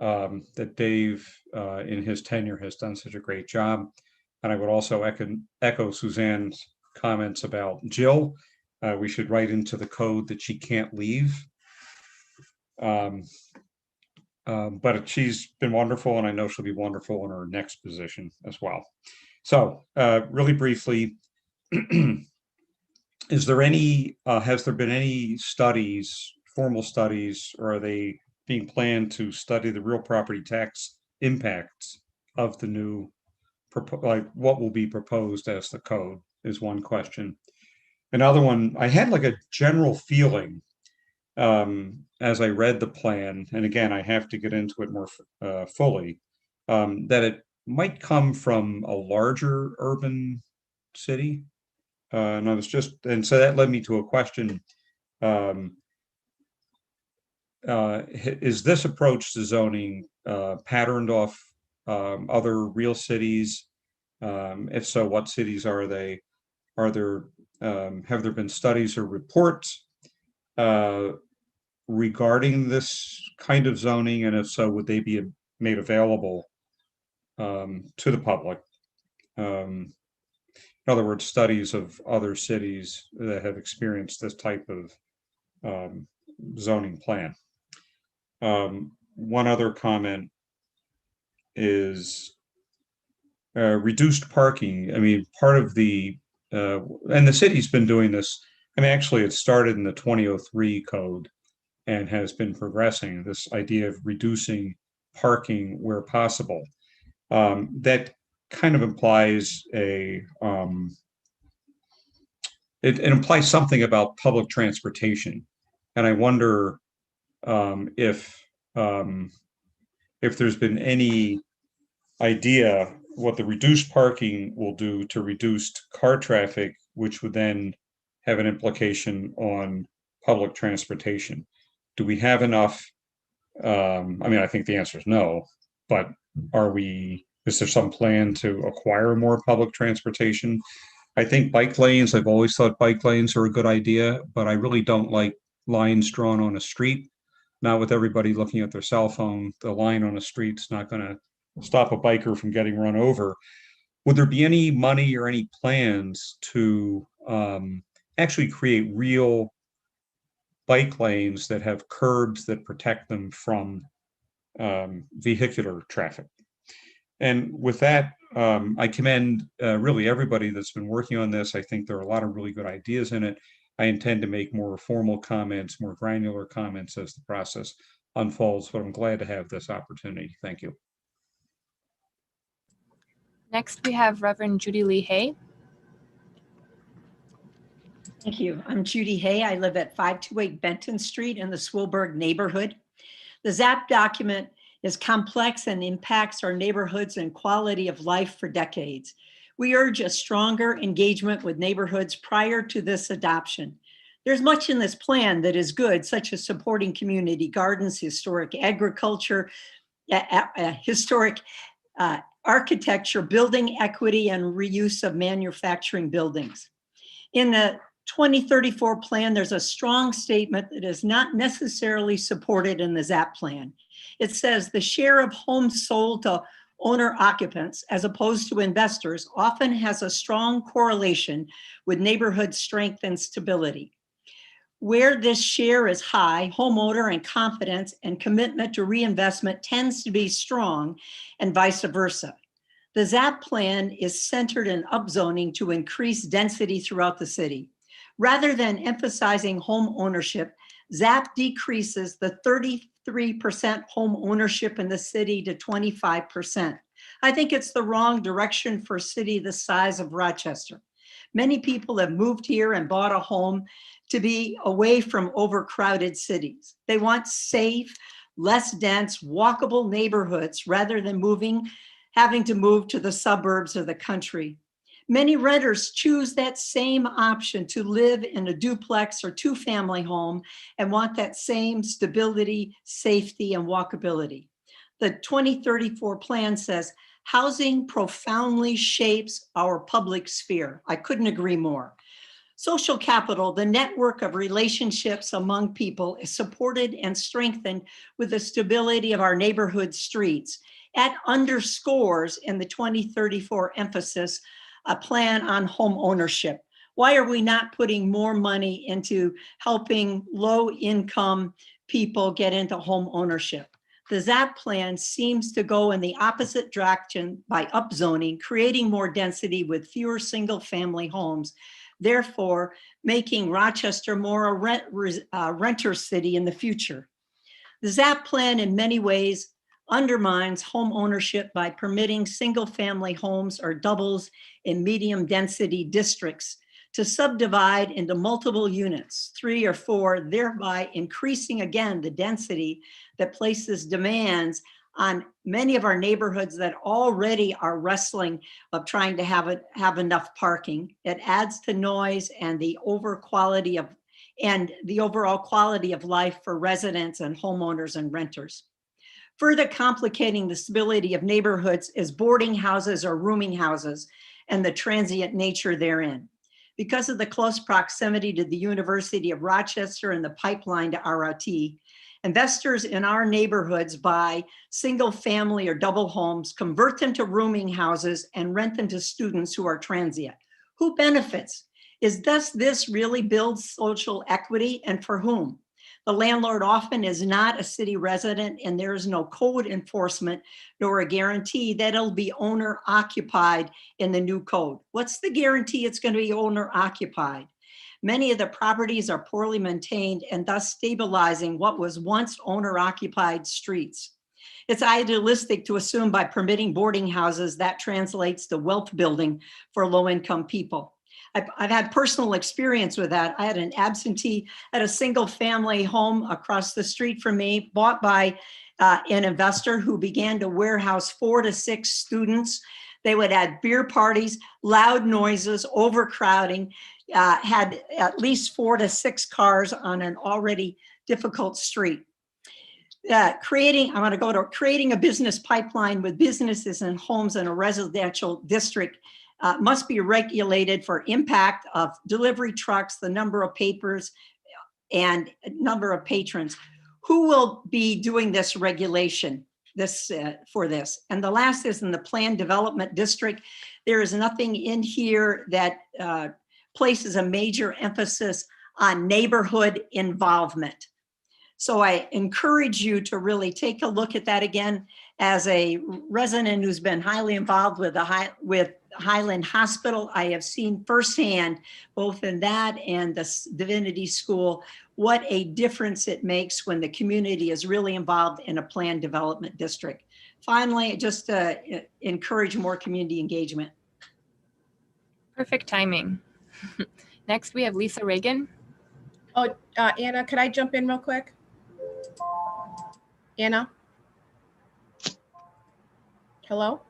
that Dave in his tenure has done such a great job. And I would also echo Suzanne's comments about Jill. We should write into the code that she can't leave. But she's been wonderful, and I know she'll be wonderful in her next position as well. So really briefly, has there been any studies, formal studies, or are they being planned to study the real property tax impacts of the new, like what will be proposed as the code, is one question. Another one, I had like a general feeling as I read the plan, and again, I have to get into it more fully, that it might come from a larger urban city. And so that led me to a question. Is this approach to zoning patterned off other real cities? If so, what cities are they? Have there been studies or reports regarding this kind of zoning? And if so, would they be made available to the public? In other words, studies of other cities that have experienced this type of zoning plan. One other comment is reduced parking. I mean, part of the, and the city's been doing this. I mean, actually, it started in the 2003 code and has been progressing, this idea of reducing parking where possible. That kind of implies it implies something about public transportation. And I wonder if there's been any idea what the reduced parking will do to reduced car traffic, which would then have an implication on public transportation. Do we have enough? I mean, I think the answer is no, but is there some plan to acquire more public transportation? I think bike lanes, I've always thought bike lanes are a good idea, but I really don't like lines drawn on a street. Not with everybody looking at their cell phone. The line on a street's not going to stop a biker from getting run over. Would there be any money or any plans to actually create real bike lanes that have curbs that protect them from vehicular traffic? And with that, I commend really everybody that's been working on this. I think there are a lot of really good ideas in it. I intend to make more formal comments, more granular comments as the process unfolds, but I'm glad to have this opportunity. Thank you. Next, we have Reverend Judy Lee Haye. Thank you. I'm Judy Haye. I live at 528 Benton Street in the Swoolburg neighborhood. The ZAP document is complex and impacts our neighborhoods and quality of life for decades. We urge a stronger engagement with neighborhoods prior to this adoption. There's much in this plan that is good, such as supporting community gardens, historic agriculture, historic architecture, building equity, and reuse of manufacturing buildings. In the 2034 plan, there's a strong statement that is not necessarily supported in the ZAP plan. It says the share of homes sold to owner occupants as opposed to investors often has a strong correlation with neighborhood strength and stability. Where this share is high, homeowner and confidence and commitment to reinvestment tends to be strong, and vice versa. The ZAP plan is centered in upzoning to increase density throughout the city. Rather than emphasizing home ownership, ZAP decreases the 33% home ownership in the city to 25%. I think it's the wrong direction for a city the size of Rochester. Many people have moved here and bought a home to be away from overcrowded cities. They want safe, less dense, walkable neighborhoods rather than having to move to the suburbs or the country. Many renters choose that same option to live in a duplex or two-family home and want that same stability, safety, and walkability. The 2034 plan says, housing profoundly shapes our public sphere. I couldn't agree more. Social capital, the network of relationships among people, is supported and strengthened with the stability of our neighborhood streets. That underscores in the 2034 emphasis a plan on home ownership. Why are we not putting more money into helping low-income people get into home ownership? The ZAP plan seems to go in the opposite direction by upzoning, creating more density with fewer single-family homes, therefore making Rochester more a renter city in the future. The ZAP plan in many ways undermines home ownership by permitting single-family homes or doubles in medium density districts to subdivide into multiple units, 3 or 4, thereby increasing again the density that places demands on many of our neighborhoods that already are wrestling of trying to have enough parking. It adds to noise and the overall quality of life for residents and homeowners and renters. Further complicating the stability of neighborhoods is boarding houses or rooming houses and the transient nature therein. Because of the close proximity to the University of Rochester and the pipeline to ROT, investors in our neighborhoods buy single family or double homes, convert them to rooming houses, and rent them to students who are transient. Who benefits? Does this really build social equity, and for whom? The landlord often is not a city resident, and there is no code enforcement nor a guarantee that it'll be owner occupied in the new code. What's the guarantee it's going to be owner occupied? Many of the properties are poorly maintained and thus stabilizing what was once owner occupied streets. It's idealistic to assume by permitting boarding houses that translates to wealth building for low-income people. I've had personal experience with that. I had an absentee at a single family home across the street from me, bought by an investor who began to warehouse 4 to 6 students. They would add beer parties, loud noises, overcrowding, had at least 4 to 6 cars on an already difficult street. Creating a business pipeline with businesses and homes in a residential district must be regulated for impact of delivery trucks, the number of papers, and number of patrons. Who will be doing this regulation for this? And the last is in the planned development district. There is nothing in here that places a major emphasis on neighborhood involvement. So I encourage you to really take a look at that again. As a resident who's been highly involved with Highland Hospital, I have seen firsthand, both in that and the Divinity School, what a difference it makes when the community is really involved in a planned development district. Finally, just encourage more community engagement. Perfect timing. Next, we have Lisa Reagan. Oh, Anna, could I jump in real quick? Anna? Hello?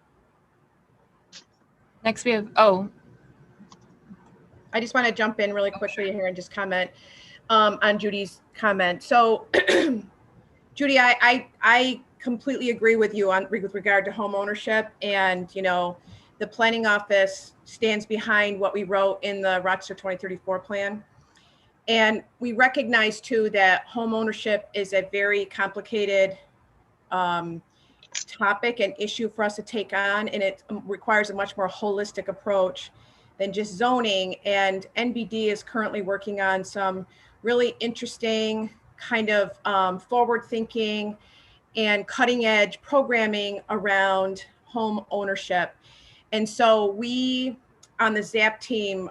Next, we have, I just want to jump in really quickly here and just comment on Judy's comment. So, Judy, I completely agree with you with regard to home ownership, and the planning office stands behind what we wrote in the Rochester 2034 plan. And we recognize too that home ownership is a very complicated topic and issue for us to take on, and it requires a much more holistic approach than just zoning. And NBD is currently working on some really interesting kind of forward thinking and cutting edge programming around home ownership. And so we on the ZAP team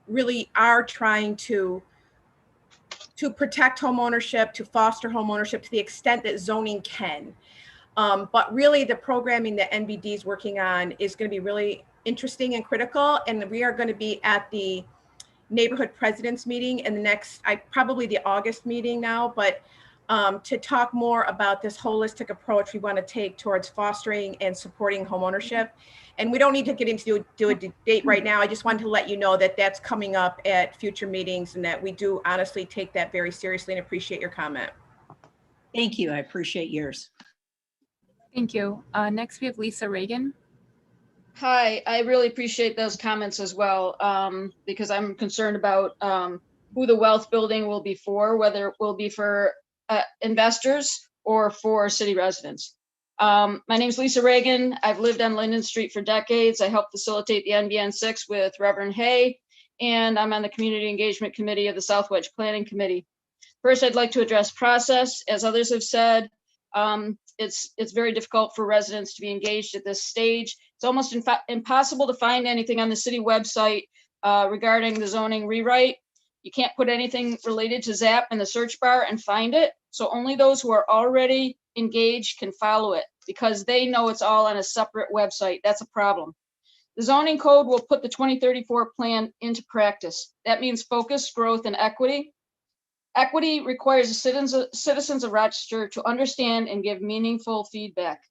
really are trying to protect home ownership, to foster home ownership to the extent that zoning can. But really the programming that NBD is working on is going to be really interesting and critical. And we are going to be at the neighborhood presidents meeting in the next, probably the August meeting now, but to talk more about this holistic approach we want to take towards fostering and supporting home ownership. And we don't need to get into do a date right now. I just wanted to let you know that that's coming up at future meetings and that we do honestly take that very seriously and appreciate your comment. Thank you. I appreciate yours. Thank you. Next, we have Lisa Reagan. Hi, I really appreciate those comments as well, because I'm concerned about who the wealth building will be for, whether it will be for investors or for city residents. My name is Lisa Reagan. I've lived on Linden Street for decades. I helped facilitate the NBN 6 with Reverend Haye, and I'm on the Community Engagement Committee of the South Wedge Planning Committee. First, I'd like to address process. As others have said, it's very difficult for residents to be engaged at this stage. It's almost impossible to find anything on the city website regarding the zoning rewrite. You can't put anything related to ZAP in the search bar and find it. So only those who are already engaged can follow it because they know it's all on a separate website. That's a problem. The zoning code will put the 2034 plan into practice. That means focus, growth, and equity. Equity requires the citizens of Rochester to understand and give meaningful feedback.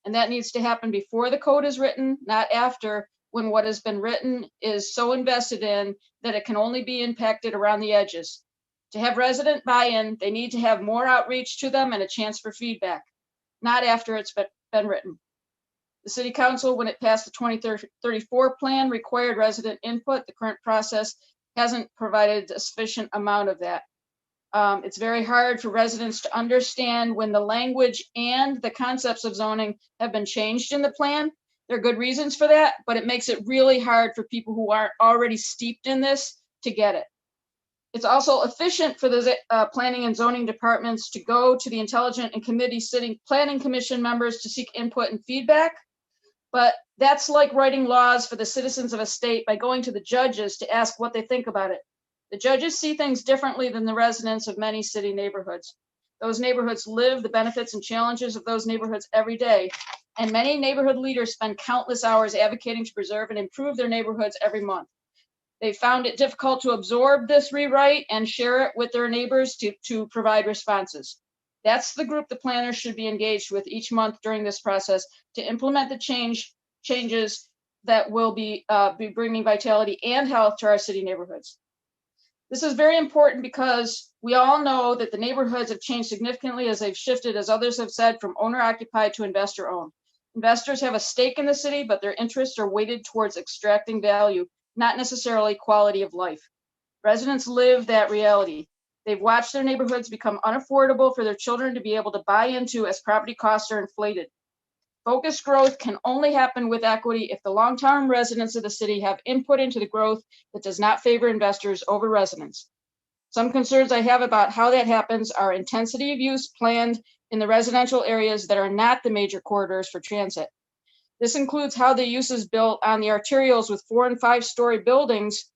And that needs to happen before the code is written, not after, when what has been written is so invested in that it can only be impacted around the edges. To have resident buy-in, they need to have more outreach to them and a chance for feedback, not after it's been written. The City Council, when it passed the 2034 plan, required resident input. The current process hasn't provided a sufficient amount of that. It's very hard for residents to understand when the language and the concepts of zoning have been changed in the plan. There are good reasons for that, but it makes it really hard for people who aren't already steeped in this to get it. It's also efficient for the planning and zoning departments to go to the intelligent and committee sitting planning commission members to seek input and feedback. But that's like writing laws for the citizens of a state by going to the judges to ask what they think about it. The judges see things differently than the residents of many city neighborhoods. Those neighborhoods live the benefits and challenges of those neighborhoods every day. And many neighborhood leaders spend countless hours advocating to preserve and improve their neighborhoods every month. They found it difficult to absorb this rewrite and share it with their neighbors to provide responses. That's the group the planners should be engaged with each month during this process to implement the changes that will be bringing vitality and health to our city neighborhoods. This is very important because we all know that the neighborhoods have changed significantly as they've shifted, as others have said, from owner-occupied to investor-owned. Investors have a stake in the city, but their interests are weighted towards extracting value, not necessarily quality of life. Residents live that reality. They've watched their neighborhoods become unaffordable for their children to be able to buy into as property costs are inflated. Focused growth can only happen with equity if the long-term residents of the city have input into the growth that does not favor investors over residents. Some concerns I have about how that happens are intensity of use planned in the residential areas that are not the major corridors for transit. This includes how the uses built on the arterials with 4 and 5 story buildings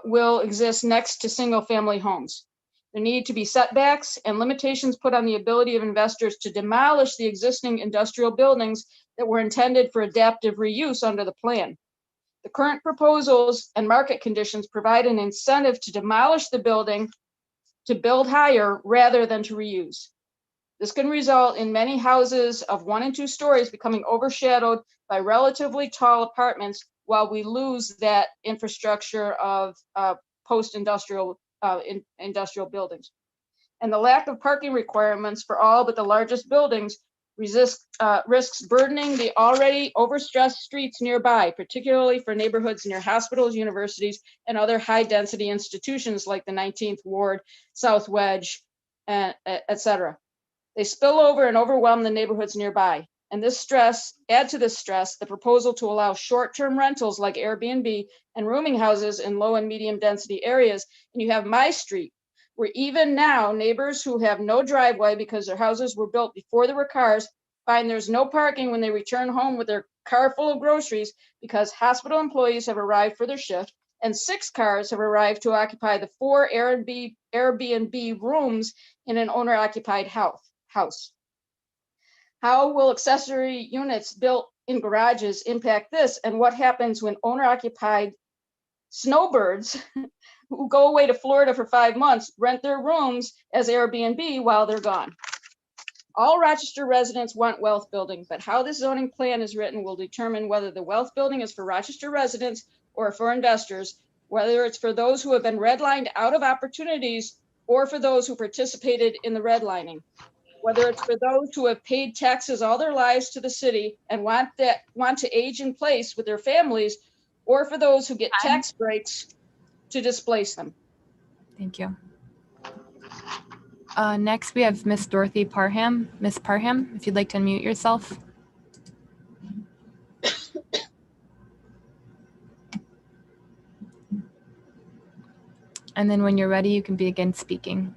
will exist next to single family homes. There need to be setbacks and limitations put on the ability of investors to demolish the existing industrial buildings that were intended for adaptive reuse under the plan. The current proposals and market conditions provide an incentive to demolish the building to build higher rather than to reuse. This can result in many houses of 1 and 2 stories becoming overshadowed by relatively tall apartments while we lose that infrastructure of post-industrial industrial buildings. And the lack of parking requirements for all but the largest buildings risks burdening the already overstressed streets nearby, particularly for neighborhoods near hospitals, universities, and other high-density institutions like the 19th Ward, South Wedge, etc. They spill over and overwhelm the neighborhoods nearby. And add to this stress, the proposal to allow short-term rentals like Airbnb and rooming houses in low and medium density areas. And you have my street, where even now neighbors who have no driveway because their houses were built before there were cars find there's no parking when they return home with their car full of groceries because hospital employees have arrived for their shift and 6 cars have arrived to occupy the 4 Airbnb rooms in an owner-occupied house. How will accessory units built in garages impact this? And what happens when owner-occupied snowbirds who go away to Florida for 5 months rent their rooms as Airbnb while they're gone? All Rochester residents want wealth building, but how this zoning plan is written will determine whether the wealth building is for Rochester residents or for investors, whether it's for those who have been redlined out of opportunities or for those who participated in the redlining. Whether it's for those who have paid taxes all their lives to the city and want to age in place with their families, or for those who get tax breaks to displace them. Thank you. Next, we have Miss Dorothy Parham. Miss Parham, if you'd like to unmute yourself. And then when you're ready, you can begin speaking.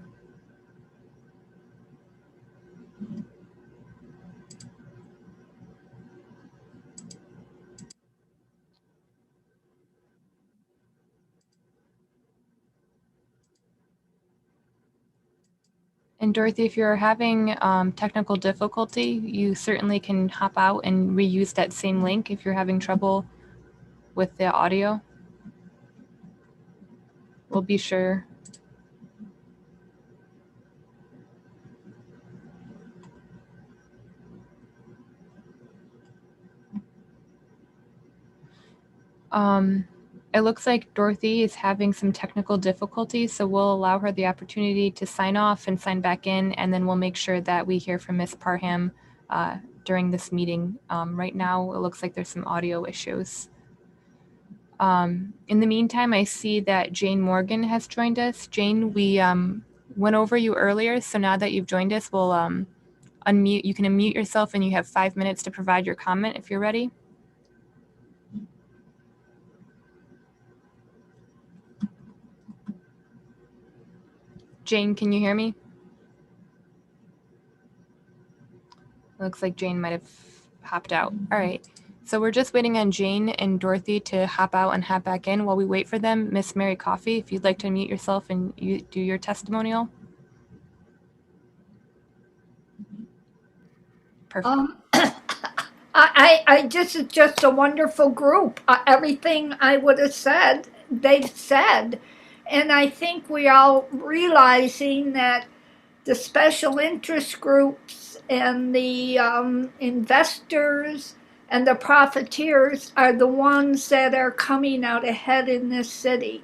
And Dorothy, if you're having technical difficulty, you certainly can hop out and reuse that same link if you're having trouble with the audio. We'll be sure. It looks like Dorothy is having some technical difficulties, so we'll allow her the opportunity to sign off and sign back in, and then we'll make sure that we hear from Ms. Parham during this meeting. Right now, it looks like there's some audio issues. In the meantime, I see that Jane Morgan has joined us. Jane, we went over you earlier, so now that you've joined us, we'll unmute. You can unmute yourself, and you have 5 minutes to provide your comment if you're ready. Jane, can you hear me? Looks like Jane might have hopped out. All right. So we're just waiting on Jane and Dorothy to hop out and hop back in while we wait for them. Miss Mary Coffey, if you'd like to unmute yourself and you do your testimonial. Perfect. This is just a wonderful group. Everything I would have said, they've said. And I think we all realizing that the special interest groups and the investors and the profiteers are the ones that are coming out ahead in this city.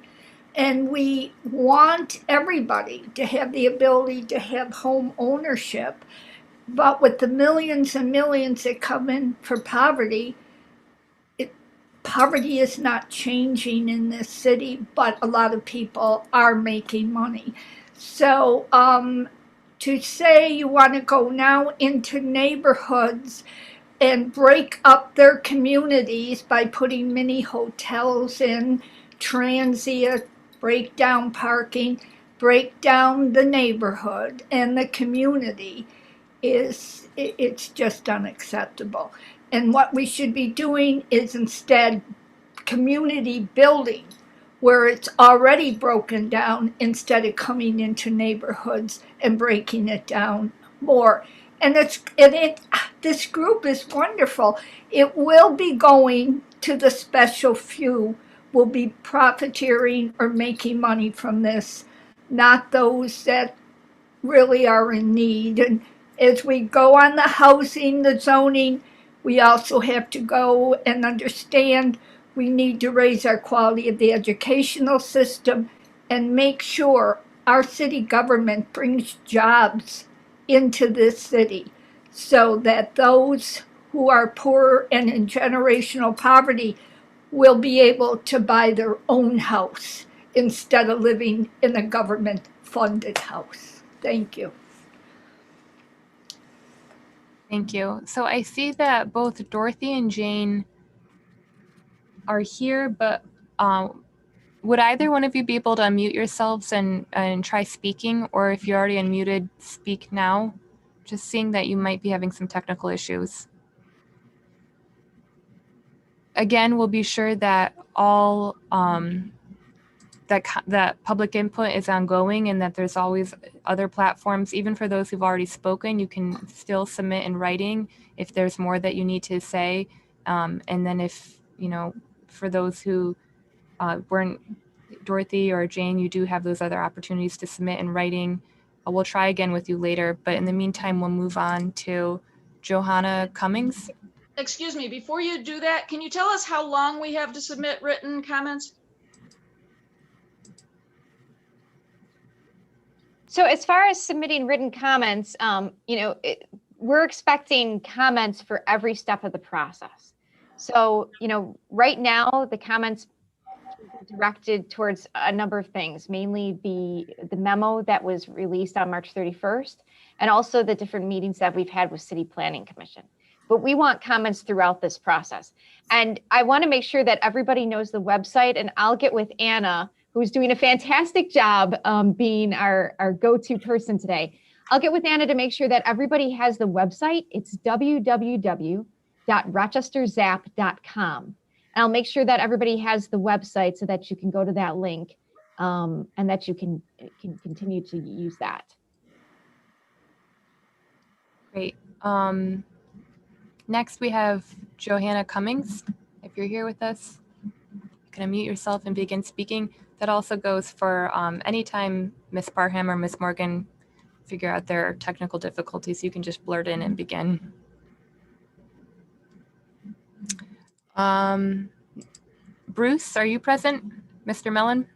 And we want everybody to have the ability to have home ownership. But with the millions and millions that come in for poverty, poverty is not changing in this city, but a lot of people are making money. So to say you want to go now into neighborhoods and break up their communities by putting mini hotels in, transient, break down parking, break down the neighborhood and the community it's just unacceptable. And what we should be doing is instead community building where it's already broken down instead of coming into neighborhoods and breaking it down more. And this group is wonderful. It will be going to the special few, will be profiteering or making money from this, not those that really are in need. And as we go on the housing, the zoning, we also have to go and understand we need to raise our quality of the educational system and make sure our city government brings jobs into this city so that those who are poor and in generational poverty will be able to buy their own house instead of living in a government-funded house. Thank you. Thank you. So I see that both Dorothy and Jane are here, but would either one of you be able to unmute yourselves and try speaking? Or if you're already unmuted, speak now. Just seeing that you might be having some technical issues. Again, we'll be sure that all that public input is ongoing and that there's always other platforms. Even for those who've already spoken, you can still submit in writing if there's more that you need to say. And then if, for those who weren't Dorothy or Jane, you do have those other opportunities to submit in writing. We'll try again with you later, but in the meantime, we'll move on to Johanna Cummings. Excuse me, before you do that, can you tell us how long we have to submit written comments? So as far as submitting written comments, we're expecting comments for every step of the process. So, right now the comments directed towards a number of things, mainly the memo that was released on March 31st, and also the different meetings that we've had with City Planning Commission. But we want comments throughout this process. And I want to make sure that everybody knows the website, and I'll get with Anna, who's doing a fantastic job being our go-to person today. I'll get with Anna to make sure that everybody has the website. It's www.rochesterzap.com. And I'll make sure that everybody has the website so that you can go to that link and that you can continue to use that. Great. Next, we have Johanna Cummings. If you're here with us, you can unmute yourself and begin speaking. That also goes for anytime Ms. Barham or Ms. Morgan figure out their technical difficulties, you can just blurt in and begin. Bruce, are you present? Mr. Mellon?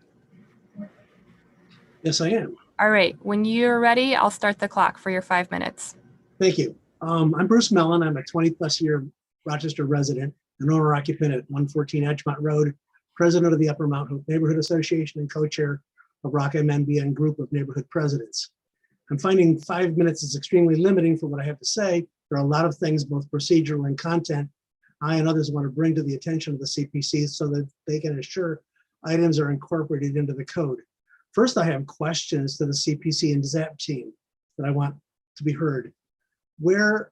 Yes, I am. All right. When you're ready, I'll start the clock for your 5 minutes. Thank you. I'm Bruce Mellon. I'm a 20-plus year Rochester resident, an owner-occupant at 114 Edgemont Road, president of the Upper Mount Hope Neighborhood Association, and co-chair of Rock MNBN Group of Neighborhood Presidents. I'm finding 5 minutes is extremely limiting for what I have to say. There are a lot of things, both procedural and content, I and others want to bring to the attention of the CPC so that they can ensure items are incorporated into the code. First, I have questions to the CPC and ZAP team that I want to be heard. Where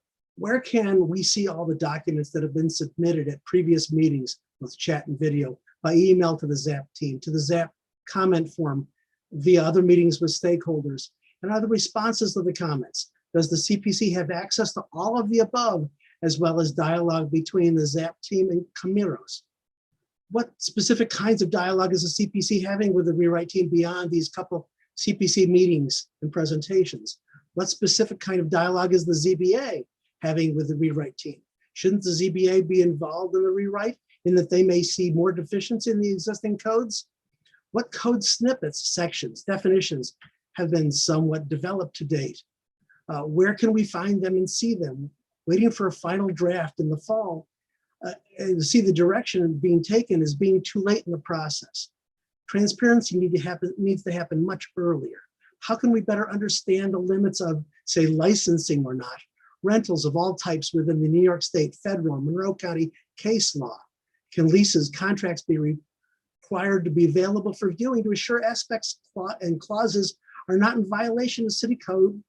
can we see all the documents that have been submitted at previous meetings with chat and video by email to the ZAP team, to the ZAP comment form, via other meetings with stakeholders, and other responses to the comments? Does the CPC have access to all of the above, as well as dialogue between the ZAP team and Camiros? What specific kinds of dialogue is the CPC having with the rewrite team beyond these couple CPC meetings and presentations? What specific kind of dialogue is the ZBA having with the rewrite team? Shouldn't the ZBA be involved in the rewrite in that they may see more deficiency in the existing codes? What code snippets, sections, definitions have been somewhat developed to date? Where can we find them and see them? Waiting for a final draft in the fall and to see the direction being taken is being too late in the process. Transparency needs to happen much earlier. How can we better understand the limits of, say, licensing or not, rentals of all types within the New York State, federal, Monroe County case law? Can leases, contracts be required to be available for viewing to assure aspects and clauses are not in violation of city code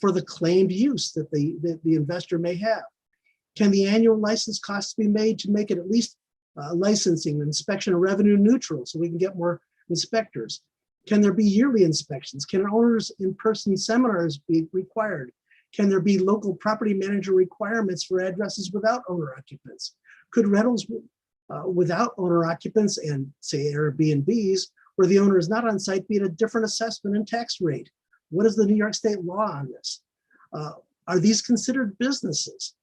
for the claimed use that the investor may have? Can the annual license costs be made to make it at least licensing, inspection, and revenue neutral so we can get more inspectors? Can there be yearly inspections? Can owners in-person seminars be required? Can there be local property manager requirements for addresses without owner occupants? Could rentals without owner occupants and say Airbnbs where the owner is not on site be at a different assessment and tax rate? What is the New York State law on this? Are these considered businesses?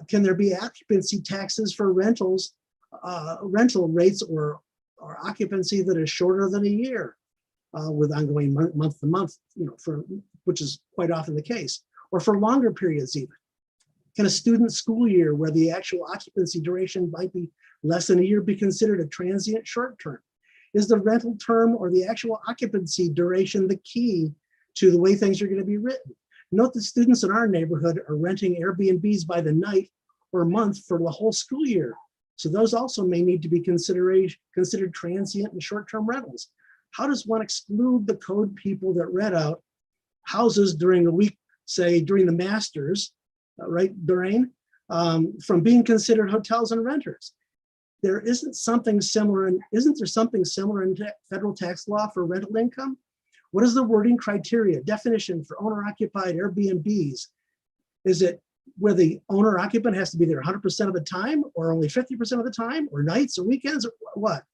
Can there be occupancy taxes for rentals, rental rates or occupancy that is shorter than a year with ongoing month to month, which is quite often the case, or for longer periods even? Can a student school year where the actual occupancy duration might be less than a year be considered a transient short term? Is the rental term or the actual occupancy duration the key to the way things are going to be written? Note that students in our neighborhood are renting Airbnbs by the night or month for the whole school year. So those also may need to be considered transient and short-term rentals. How does one exclude the code people that rent out houses during the week, say during the Masters, right, Doreen, from being considered hotels and renters? Isn't there something similar in federal tax law for rental income? What is the wording criteria, definition for owner-occupied Airbnbs? Is it where the owner-occupant has to be there 100% of the time, or only 50% of the time, or nights or weekends, or what?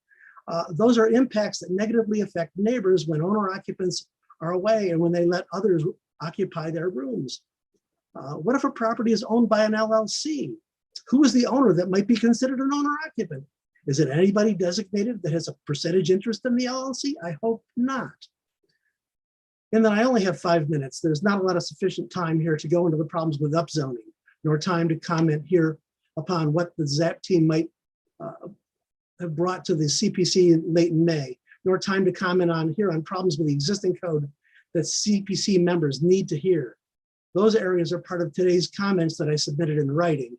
Those are impacts that negatively affect neighbors when owner-occupants are away and when they let others occupy their rooms. What if a property is owned by an LLC? Who is the owner that might be considered an owner-occupant? Is it anybody designated that has a percentage interest in the LLC? I hope not. And then I only have 5 minutes. There's not a lot of sufficient time here to go into the problems with upzoning, nor time to comment here upon what the ZAP team might have brought to the CPC late in May, nor time to comment on problems with the existing code that CPC members need to hear. Those areas are part of today's comments that I submitted in writing.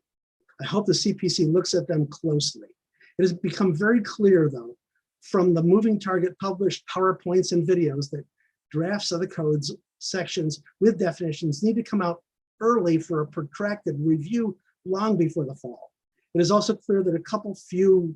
I hope the CPC looks at them closely. It has become very clear, though, from the moving target published PowerPoints and videos that drafts of the codes sections with definitions need to come out early for a protracted review long before the fall. It is also clear that a few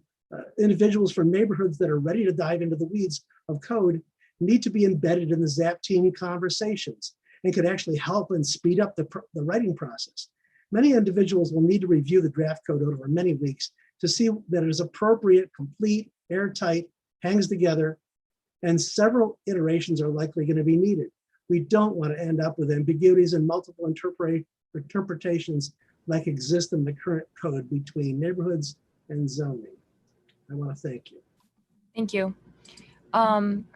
individuals from neighborhoods that are ready to dive into the weeds of code need to be embedded in the ZAP team conversations and could actually help and speed up the writing process. Many individuals will need to review the draft code over many weeks to see that it is appropriate, complete, airtight, hangs together, and several iterations are likely going to be needed. We don't want to end up with ambiguities and multiple interpretations like exist in the current code between neighborhoods and zoning. I want to thank you. Thank you.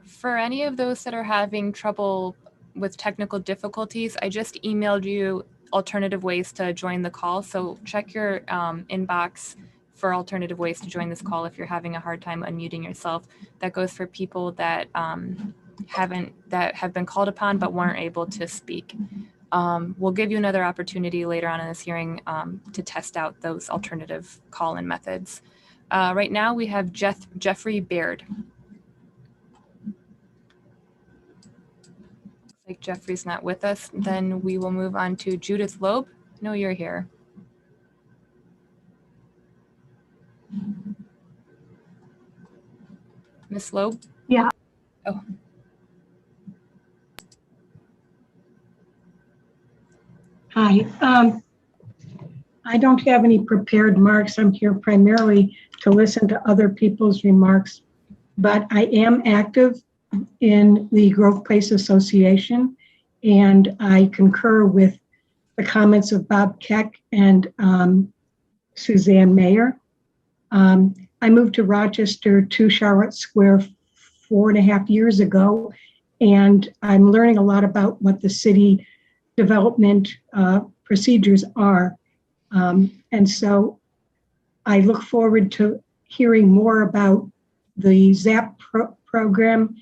For any of those that are having trouble with technical difficulties, I just emailed you alternative ways to join the call. So check your inbox for alternative ways to join this call if you're having a hard time unmuting yourself. That goes for people that have been called upon but weren't able to speak. We'll give you another opportunity later on in this hearing to test out those alternative call-in methods. Right now we have Jeffrey Baird. Looks like Jeffrey's not with us. Then we will move on to Judith Loeb. No, you're here. Miss Loeb? Yeah. Oh. Hi. I don't have any prepared remarks. I'm here primarily to listen to other people's remarks, but I am active in the Grove Place Association, and I concur with the comments of Bob Keck and Suzanne Mayer. I moved to Rochester to Charlotte Square 4.5 years ago, and I'm learning a lot about what the city development procedures are. And so I look forward to hearing more about the ZAP program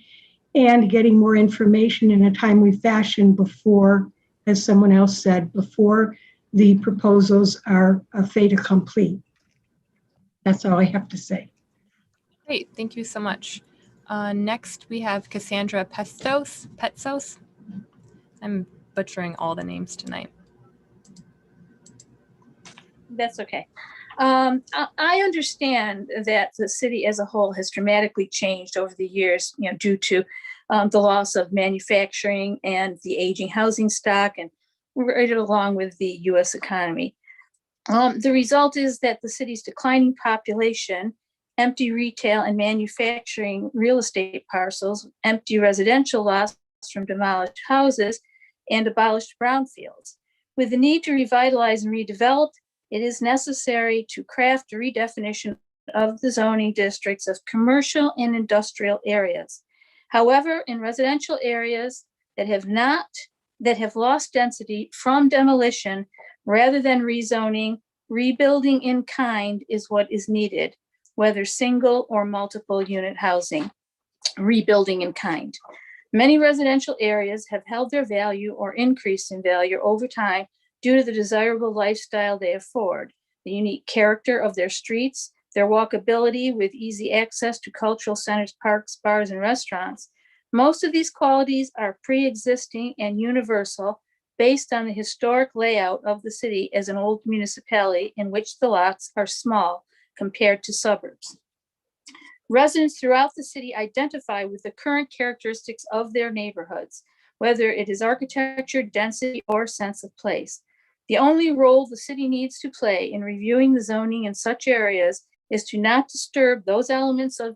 and getting more information in a timely fashion before, as someone else said, before the proposals are a fait accompli. That's all I have to say. Great, thank you so much. Next, we have Cassandra Petsos. I'm butchering all the names tonight. That's okay. I understand that the city as a whole has dramatically changed over the years, due to the loss of manufacturing and the aging housing stock, and right along with the U.S. economy. The result is that the city's declining population, empty retail and manufacturing real estate parcels, empty residential lots from demolished houses, and abolished brownfields. With the need to revitalize and redevelop, it is necessary to craft a redefinition of the zoning districts of commercial and industrial areas. However, in residential areas that have lost density from demolition, rather than rezoning, rebuilding in kind is what is needed, whether single or multiple unit housing, rebuilding in kind. Many residential areas have held their value or increased in value over time due to the desirable lifestyle they afford, the unique character of their streets, their walkability with easy access to cultural centers, parks, bars, and restaurants. Most of these qualities are pre-existing and universal based on the historic layout of the city as an old municipality in which the lots are small compared to suburbs. Residents throughout the city identify with the current characteristics of their neighborhoods, whether it is architecture, density, or sense of place. The only role the city needs to play in reviewing the zoning in such areas is to not disturb those elements of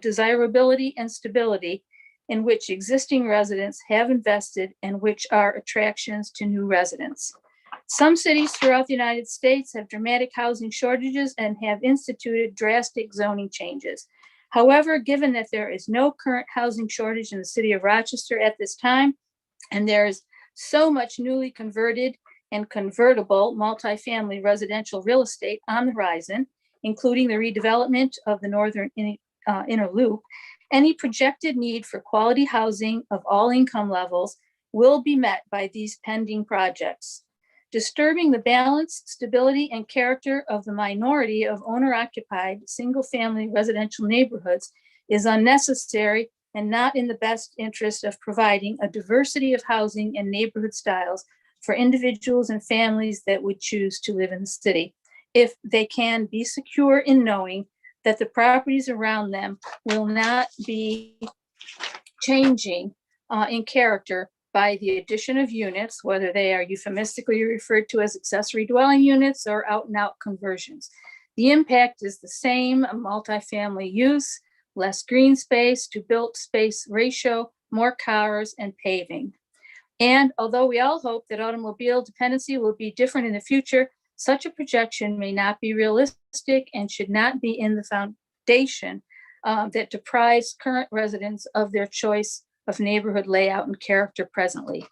desirability and stability in which existing residents have invested and which are attractions to new residents. Some cities throughout the United States have dramatic housing shortages and have instituted drastic zoning changes. However, given that there is no current housing shortage in the city of Rochester at this time, and there is so much newly converted and convertible multifamily residential real estate on the horizon, including the redevelopment of the northern inner loop, any projected need for quality housing of all income levels will be met by these pending projects. Disturbing the balance, stability, and character of the minority of owner-occupied single-family residential neighborhoods is unnecessary and not in the best interest of providing a diversity of housing and neighborhood styles for individuals and families that would choose to live in the city, if they can be secure in knowing that the properties around them will not be changing in character by the addition of units, whether they are euphemistically referred to as accessory dwelling units or out-and-out conversions. The impact is the same: a multifamily use, less green space to built space ratio, more cars, and paving. And although we all hope that automobile dependency will be different in the future, such a projection may not be realistic and should not be in the foundation that deprives current residents of their choice of neighborhood layout and character presently.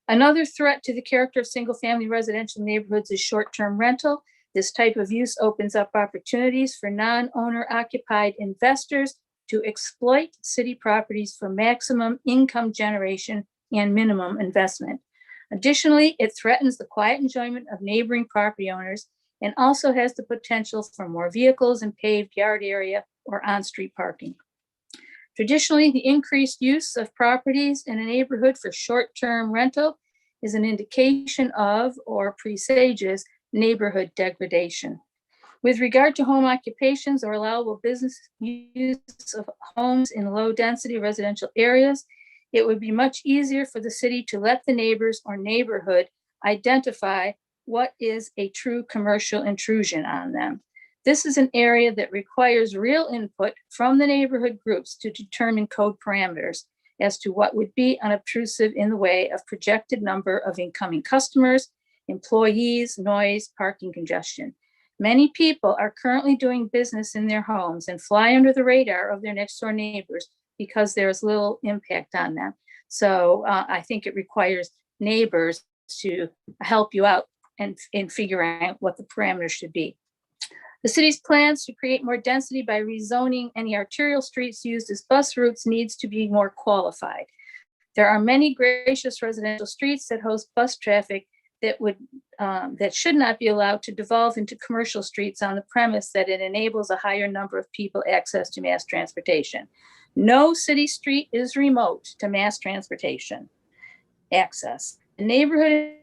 Another threat to the character of single-family residential neighborhoods is short-term rental. This type of use opens up opportunities for non-owner occupied investors to exploit city properties for maximum income generation and minimum investment. Additionally, it threatens the quiet enjoyment of neighboring property owners and also has the potential for more vehicles and paved yard area or on-street parking. Traditionally, the increased use of properties in a neighborhood for short-term rental is an indication of or presages neighborhood degradation. With regard to home occupations or allowable business use of homes in low-density residential areas, it would be much easier for the city to let the neighbors or neighborhood identify what is a true commercial intrusion on them. This is an area that requires real input from the neighborhood groups to determine code parameters as to what would be unobtrusive in the way of projected number of incoming customers, employees, noise, parking congestion. Many people are currently doing business in their homes and fly under the radar of their next door neighbors because there's little impact on them. So I think it requires neighbors to help you out and in figuring out what the parameters should be. The city's plans to create more density by rezoning any arterial streets used as bus routes needs to be more qualified. There are many gracious residential streets that host bus traffic that should not be allowed to devolve into commercial streets on the premise that it enables a higher number of people access to mass transportation. No city street is remote to mass transportation access. The neighborhood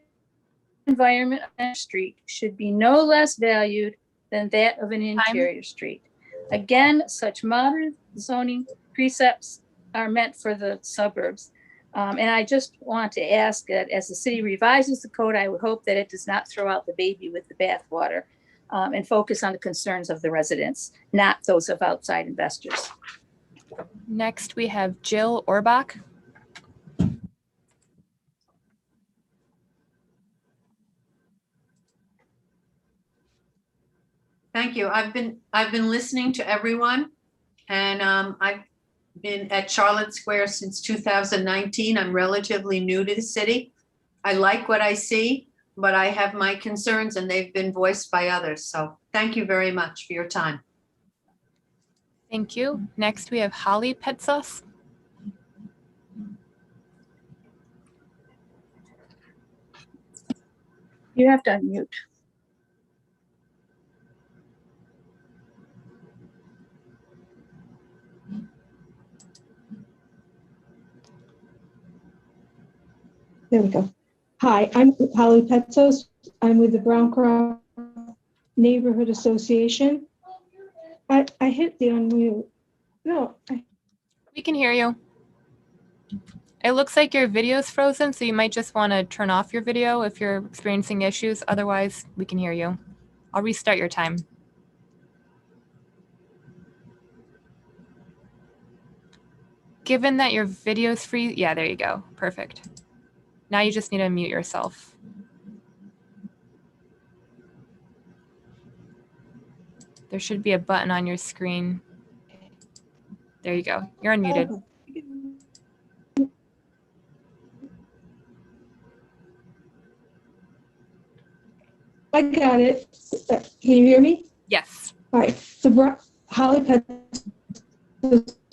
environment on a street should be no less valued than that of an interior street. Again, such modern zoning precepts are meant for the suburbs. And I just want to ask that as the city revises the code, I would hope that it does not throw out the baby with the bathwater and focus on the concerns of the residents, not those of outside investors. Next, we have Jill Orbach. Thank you. I've been listening to everyone, and I've been at Charlotte Square since 2019. I'm relatively new to the city. I like what I see, but I have my concerns, and they've been voiced by others. So thank you very much for your time. Thank you. Next, we have Holly Petsos. You have to unmute. There we go. Hi, I'm Holly Petsos. I'm with the Browncroft Neighborhood Association. I hit the unmute. No. We can hear you. It looks like your video is frozen, so you might just want to turn off your video if you're experiencing issues. Otherwise, we can hear you. I'll restart your time. Given that your video is free, yeah, there you go. Perfect. Now you just need to mute yourself. There should be a button on your screen. There you go. You're unmuted. I got it. Can you hear me? Yes. All right. Holly Petsos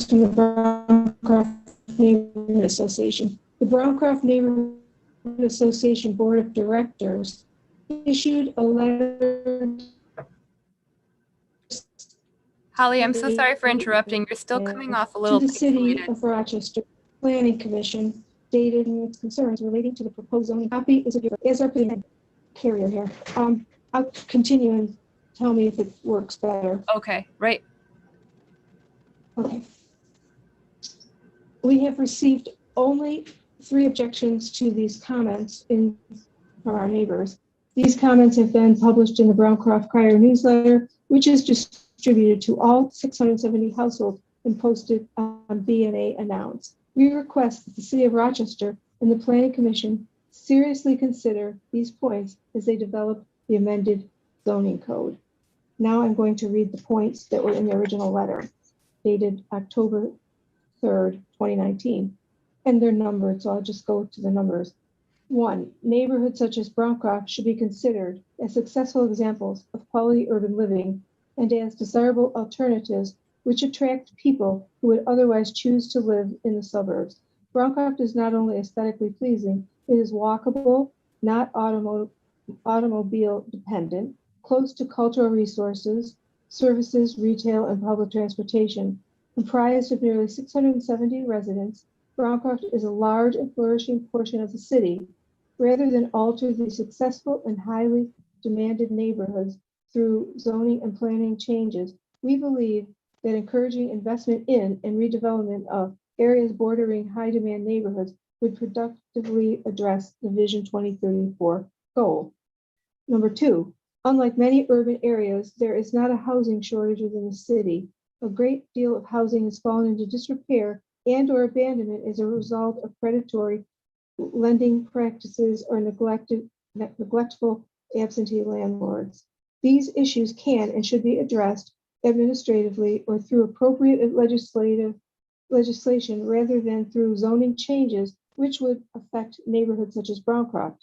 from the Browncroft Neighborhood Association. The Browncroft Neighborhood Association Board of Directors issued a letter. Holly, I'm so sorry for interrupting. You're still coming off a little to the City pixelated. of Rochester Planning Commission stated in its concerns relating to the proposed zoning. Copy is our carrier here. I'll continue and tell me if it works better. Okay, right. Okay. We have received only 3 objections to these comments from our neighbors. These comments have been published in the Browncroft Crier newsletter, which is distributed to all 670 households and posted on BNA Announce. We request that the City of Rochester and the Planning Commission seriously consider these points as they develop the amended zoning code. Now I'm going to read the points that were in the original letter dated October 3rd, 2019. And they're numbered, so I'll just go to the numbers. 1, neighborhoods such as Browncroft should be considered as successful examples of quality urban living and as desirable alternatives which attract people who would otherwise choose to live in the suburbs. Browncroft is not only aesthetically pleasing, it is walkable, not automobile dependent, close to cultural resources, services, retail, and public transportation. Comprised of nearly 670 residents, Browncroft is a large and flourishing portion of the city. Rather than alter the successful and highly demanded neighborhoods through zoning and planning changes, we believe that encouraging investment in and redevelopment of areas bordering high demand neighborhoods would productively address the Vision 2034 goal. Number 2, unlike many urban areas, there is not a housing shortage within the city. A great deal of housing has fallen into disrepair and or abandonment as a result of predatory lending practices or neglectful absentee landlords. These issues can and should be addressed administratively or through appropriate legislation rather than through zoning changes which would affect neighborhoods such as Browncroft.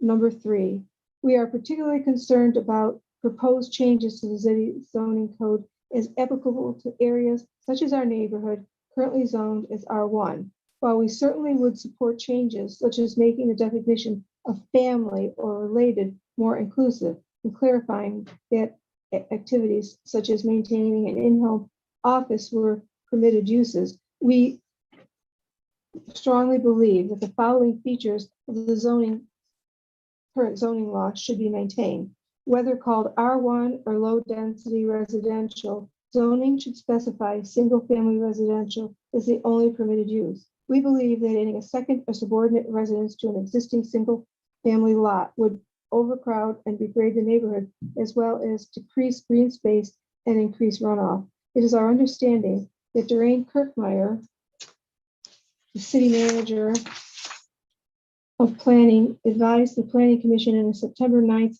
Number 3, we are particularly concerned about proposed changes to the city zoning code as applicable to areas such as our neighborhood currently zoned as R1. While we certainly would support changes such as making the definition of family or related more inclusive, and clarifying that activities such as maintaining an in-home office were permitted uses. We strongly believe that the following features of the current zoning law should be maintained. Whether called R1 or low-density residential, zoning should specify single-family residential as the only permitted use. We believe that adding a second or subordinate residence to an existing single-family lot would overcrowd and degrade the neighborhood, as well as decrease green space and increase runoff. It is our understanding that Doreen Kirkmeyer, the city manager of planning, advised the planning commission in a September 9th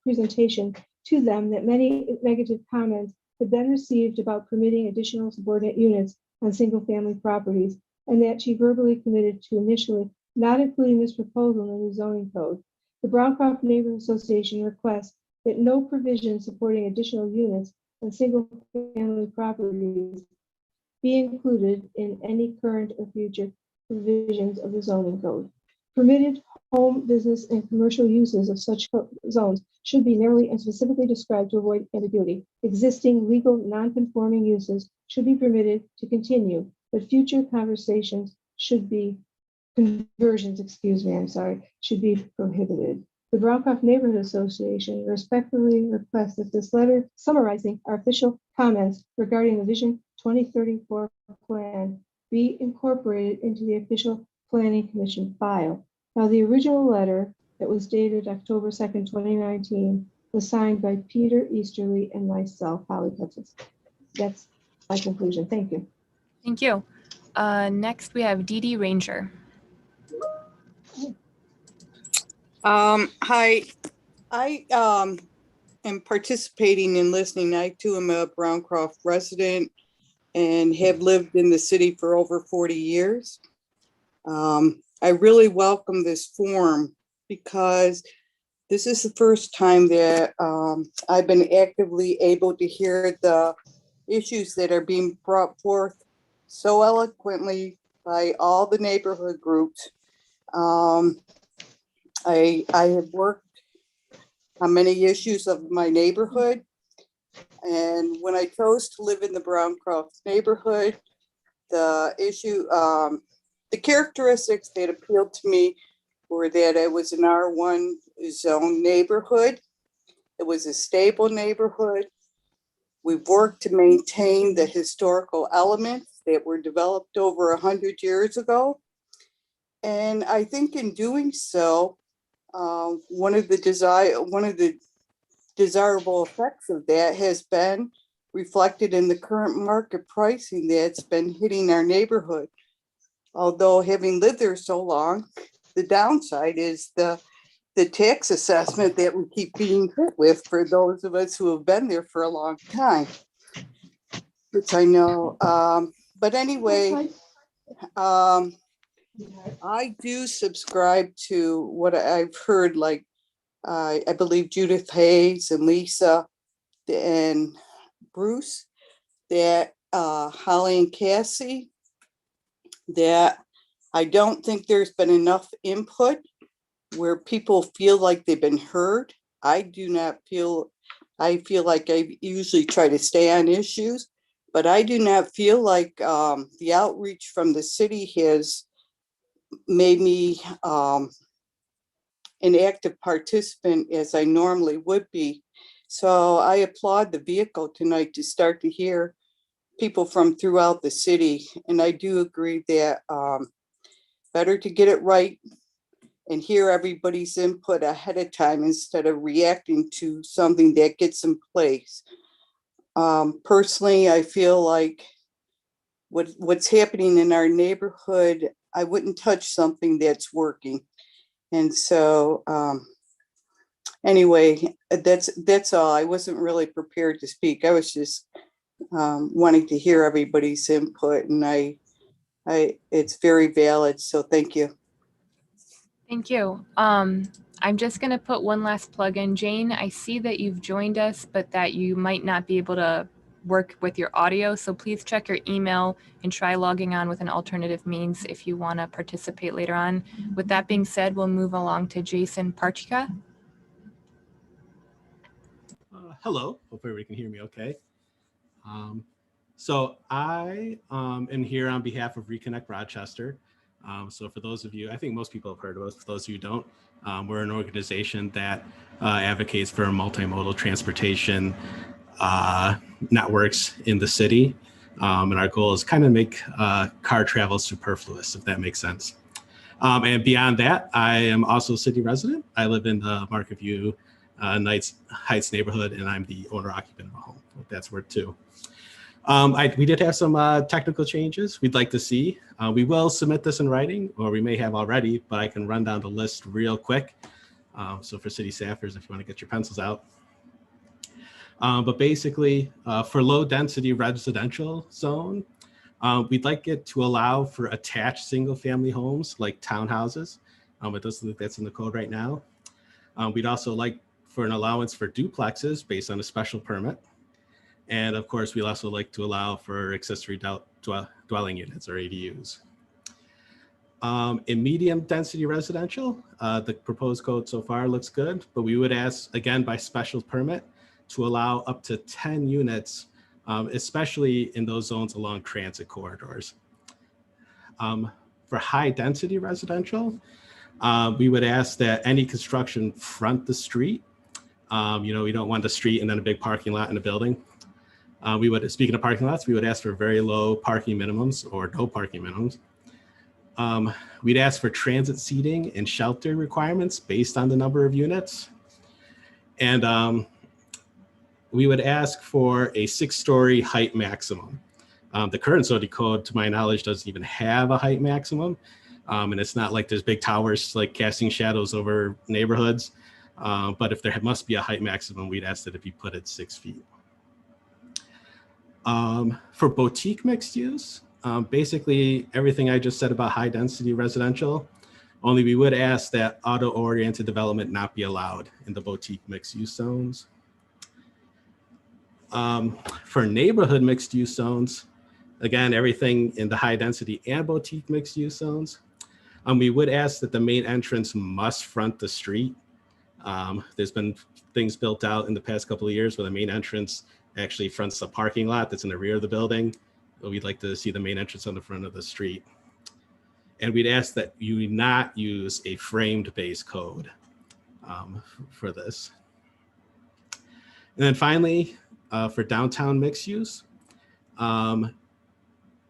presentation to them that many negative comments had been received about permitting additional subordinate units on single-family properties, and that she verbally committed to initially not including this proposal in the new zoning code. The Browncroft Neighborhood Association requests that no provision supporting additional units on single-family properties be included in any current or future provisions of the zoning code. Permitted home, business, and commercial uses of such zones should be narrowly and specifically described to avoid ambiguity. Existing legal non-conforming uses should be permitted to continue, but future conversations should be conversions, should be prohibited. The Browncroft Neighborhood Association respectfully requests that this letter summarizing our official comments regarding the Vision 2034 plan be incorporated into the official Planning Commission file. Now, the original letter that was dated October 2nd, 2019 was signed by Peter Easterly and myself, Holly Petzis. That's my conclusion. Thank you. Thank you. Next, we have Dee Dee Ranger. Hi, I am participating in listening. I too am a Browncroft resident and have lived in the city for over 40 years. I really welcome this forum because this is the first time that I've been actively able to hear the issues that are being brought forth so eloquently by all the neighborhood groups. I have worked on many issues of my neighborhood, and when I chose to live in the Browncroft neighborhood, the characteristics that appealed to me were that it was an R1 zone neighborhood. It was a stable neighborhood. We've worked to maintain the historical elements that were developed over 100 years ago. And I think in doing so, one of the desirable effects of that has been reflected in the current market pricing that's been hitting our neighborhood. Although having lived there so long, the downside is the tax assessment that we keep being hit with for those of us who have been there for a long time, which I know. But anyway, I do subscribe to what I've heard, like I believe Judith Hayes and Lisa and Bruce, that Holly and Cassie, that I don't think there's been enough input where people feel like they've been heard. I do not feel, I feel like I usually try to stay on issues, but I do not feel like the outreach from the city has made me an active participant as I normally would be. So I applaud the vehicle tonight to start to hear people from throughout the city. And I do agree that better to get it right and hear everybody's input ahead of time instead of reacting to something that gets in place. Personally, I feel like what's happening in our neighborhood, I wouldn't touch something that's working. And so anyway, that's all. I wasn't really prepared to speak. I was just wanting to hear everybody's input, and it's very valid. So thank you. Thank you. I'm just going to put one last plug in. Jane, I see that you've joined us, but that you might not be able to work with your audio. So please check your email and try logging on with an alternative means if you want to participate later on. With that being said, we'll move along to Jason Parchika. Hello, hope everybody can hear me okay. So I am here on behalf of Reconnect Rochester. So for those of you, I think most people have heard of us, for those of you who don't, we're an organization that advocates for multimodal transportation networks in the city. And our goal is kind of make car travel superfluous, if that makes sense. And beyond that, I am also a city resident. I live in the Market View Heights neighborhood, and I'm the owner occupant of a home. That's worth too. We did have some technical changes we'd like to see. We will submit this in writing, or we may have already, but I can run down the list real quick. So for city staffers, if you want to get your pencils out. But basically, for low density residential zone, we'd like it to allow for attached single family homes like townhouses. It doesn't look that's in the code right now. We'd also like for an allowance for duplexes based on a special permit. And of course, we'd also like to allow for accessory dwelling units or ADUs. In medium density residential, the proposed code so far looks good, but we would ask, again, by special permit to allow up to 10 units, especially in those zones along transit corridors. For high density residential, we would ask that any construction front the street. We don't want the street and then a big parking lot in a building. Speaking of parking lots, we would ask for very low parking minimums or no parking minimums. We'd ask for transit seating and shelter requirements based on the number of units. And we would ask for a 6-story height maximum. The current zoning code, to my knowledge, doesn't even have a height maximum. And it's not like there's big towers like casting shadows over neighborhoods. But if there must be a height maximum, we'd ask that it be put at 6 feet. For boutique mixed use, basically everything I just said about high density residential, only we would ask that auto-oriented development not be allowed in the boutique mixed use zones. For neighborhood mixed use zones, again, everything in the high density and boutique mixed use zones, we would ask that the main entrance must front the street. There's been things built out in the past couple of years where the main entrance actually fronts the parking lot that's in the rear of the building. But we'd like to see the main entrance on the front of the street. And we'd ask that you not use a framed base code for this. And then finally, for downtown mixed use,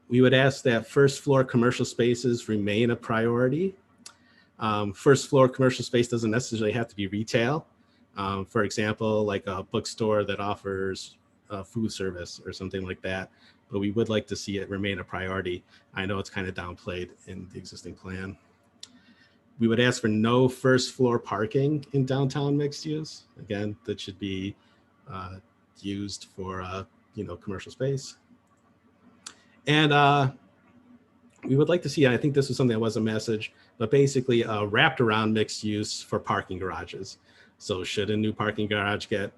we would ask that first floor commercial spaces remain a priority. First floor commercial space doesn't necessarily have to be retail. For example, like a bookstore that offers food service or something like that, but we would like to see it remain a priority. I know it's kind of downplayed in the existing plan. We would ask for no first floor parking in downtown mixed use. Again, that should be used for commercial space. And we would like to see, I think this was something that was a message, but basically wrapped around mixed use for parking garages. So should a new parking garage get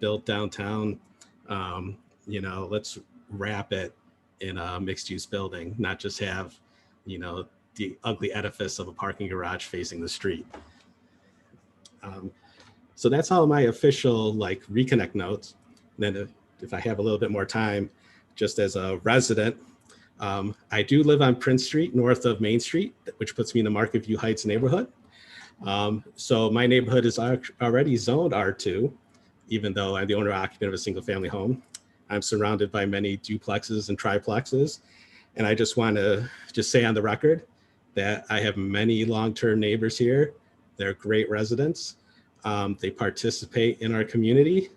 built downtown, let's wrap it in a mixed use building, not just have, the ugly edifice of a parking garage facing the street. So that's all my official reconnect notes. And then if I have a little bit more time, just as a resident, I do live on Prince Street, north of Main Street, which puts me in the Market View Heights neighborhood. So my neighborhood is already zoned R2, even though I'm the owner occupant of a single family home. I'm surrounded by many duplexes and triplexes. And I just want to say on the record that I have many long-term neighbors here. They're great residents. They participate in our community.